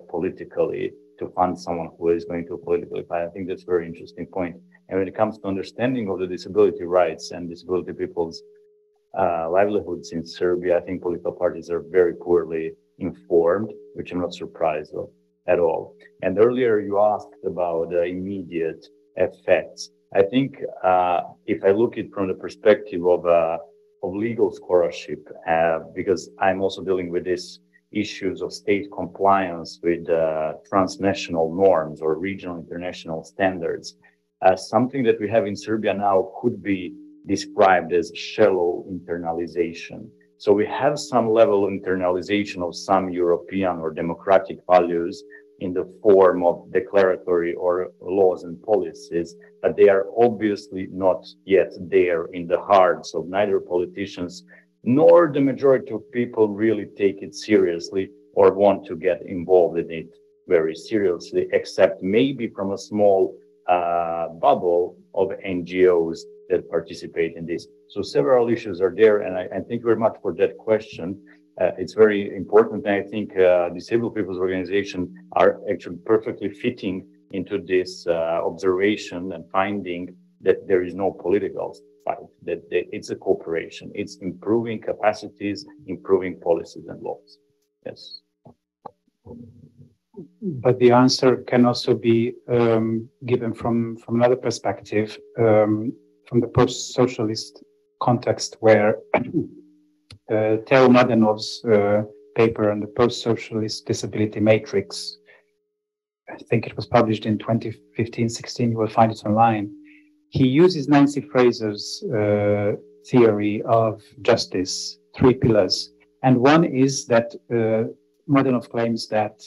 politically to fund someone who is going to politically fight. I think that's a very interesting point. And when it comes to understanding of the disability rights and disability people's livelihoods in Serbia, I think political parties are very poorly informed, which I'm not surprised of at all. And earlier you asked about the immediate effects. I think if I look at it from the perspective of legal scholarship, because I'm also dealing with these issues of state compliance with transnational norms or regional international standards, something that we have in Serbia now could be described as shallow internalization. So we have some level of internalization of some European or democratic values in the form of declaratory or laws and policies, but they are obviously not yet there in the hearts of neither politicians nor the majority of people really take it seriously or want to get involved in it very seriously, except maybe from a small bubble of NGOs that participate in this. So several issues are there, and I thank you very much for that question. It's very important, and I think disabled people's organizations are actually perfectly fitting into this observation and finding that there is no political fight, that it's a cooperation. It's improving capacities, improving policies and laws. Yes. But the answer can also be given from another perspective, from the post-socialist context, where Theo Mladenov's paper on the post-socialist disability matrix, I think it was published in 2015-16, you will find it online. He uses Nancy Fraser's theory of justice, 3 pillars. And one is that Mladenov claims that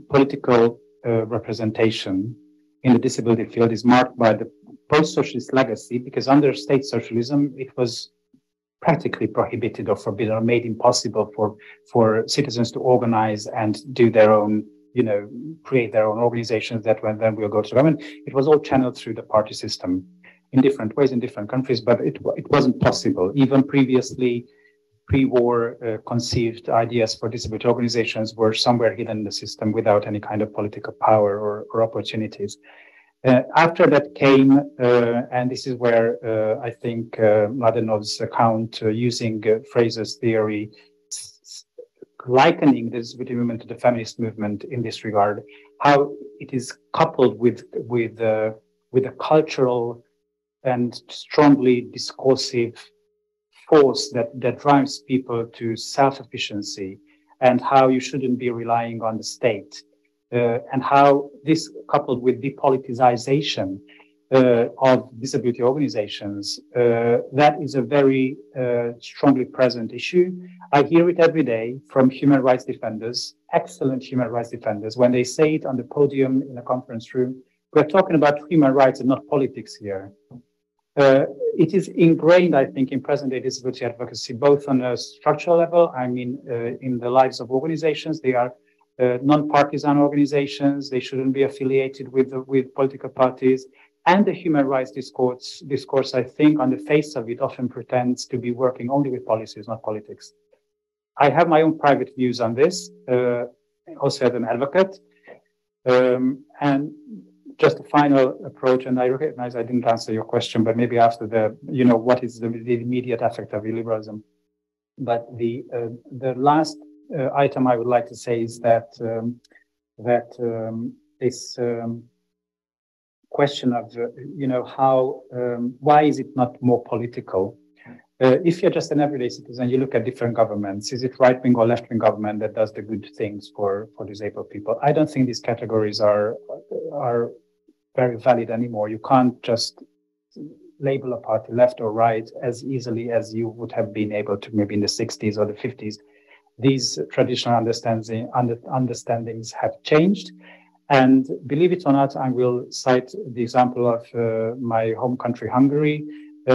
political representation in the disability field is marked by the post-socialist legacy, because under state socialism, it was practically prohibited or forbidden or made impossible for citizens to organize and do their own create their own organizations that then will go to government. It was all channeled through the party system in different ways in different countries, but it wasn't possible. Even previously, pre-war conceived ideas for disability organizations were somewhere hidden in the system without any kind of political power or opportunities. After that came, and this is where I think Mladenov's account using Fraser's theory, likening the disability movement to the feminist movement in this regard, how it is coupled with a cultural and strongly discursive force that drives people to self-efficiency, and how you shouldn't be relying on the state, and how this coupled with depoliticization of disability organizations, that is a very strongly present issue. I hear it every day from human rights defenders, excellent human rights defenders, when they say it on the podium in a conference room. We're talking about human rights and not politics here. It is ingrained, I think, in present-day disability advocacy, both on a structural level, I mean, in the lives of organizations. They are non-partisan organizations. They shouldn't be affiliated with political parties. And the human rights discourse, I think, on the face of it, often pretends to be working only with policies, not politics. I have my own private views on this, also as an advocate. And just a final approach, and I recognize I didn't answer your question, but maybe after what is the immediate effect of illiberalism? But the last item I would like to say is that this question of why is it not more political? If you're just an everyday citizen, you look at different governments. Is it right-wing or left-wing government that does the good things for disabled people? I don't think these categories are very valid anymore. You can't just label a party left or right as easily as you would have been able to maybe in the 60s or the 50s. These traditional understandings have changed. And believe it or not, I will cite the example of my home country, Hungary.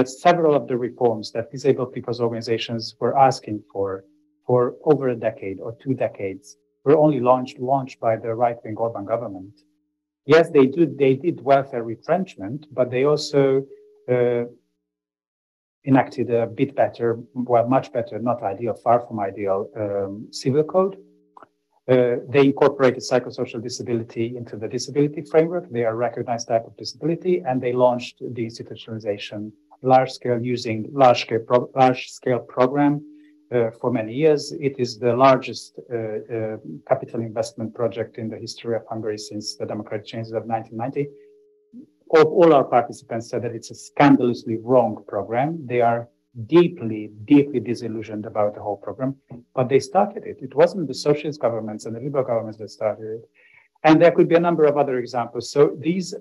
Several of the reforms that disabled people's organizations were asking for over a decade or 2 decades were only launched by the right-wing Orban government. Yes, they did welfare retrenchment, but they also enacted a bit better, well, much better, not ideal, far from ideal, civil code. They incorporated psychosocial disability into the disability framework. They are a recognized type of disability, and they launched deinstitutionalization, using large-scale program for many years. It is the largest capital investment project in the history of Hungary since the democratic changes of 1990. All our participants said that it's a scandalously wrong program. They are deeply, deeply disillusioned about the whole program, but they started it. It wasn't the socialist governments and the liberal governments that started it. And there could be a number of other examples. So these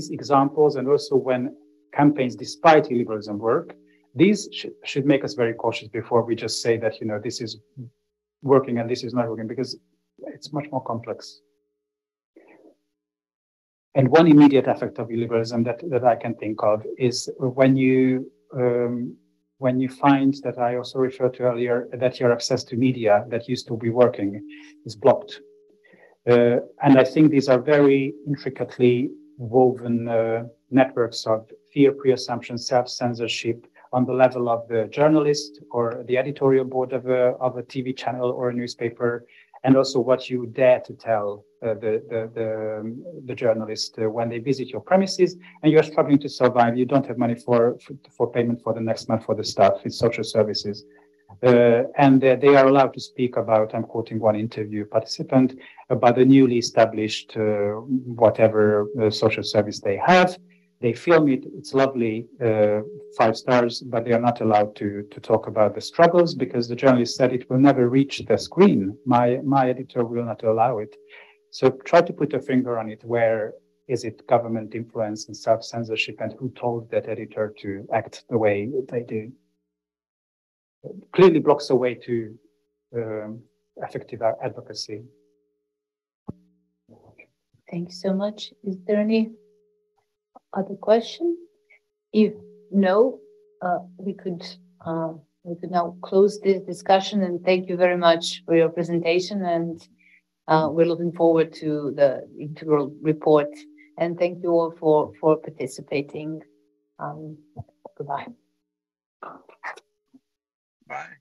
examples, and also when campaigns despite illiberalism work, these should make us very cautious before we just say that, this is working and this is not working, because it's much more complex. And one immediate effect of illiberalism that I can think of is when you find that I also referred to earlier, that your access to media that used to be working is blocked. And I think these are very intricately woven networks of fear, pre-assumption, self-censorship on the level of the journalist or the editorial board of a TV channel or a newspaper, and also what you dare to tell the journalist when they visit your premises and you're struggling to survive. You don't have money for payment for the next month for the staff. It's social services. And they are allowed to speak about, I'm quoting one interview participant, about the newly established whatever social service they have. They film it, it's lovely, 5 stars, but they are not allowed to talk about the struggles because the journalist said it will never reach the screen. My editor will not allow it. So try to put a finger on it. Where is it government influence and self-censorship, and who told that editor to act the way they do? Clearly blocks the way to effective advocacy. Thank you so much. Is there any other question? If no, we could now close this discussion, and thank you very much for your presentation, and We're looking forward to the integral report, and thank you all for participating. Goodbye. Bye.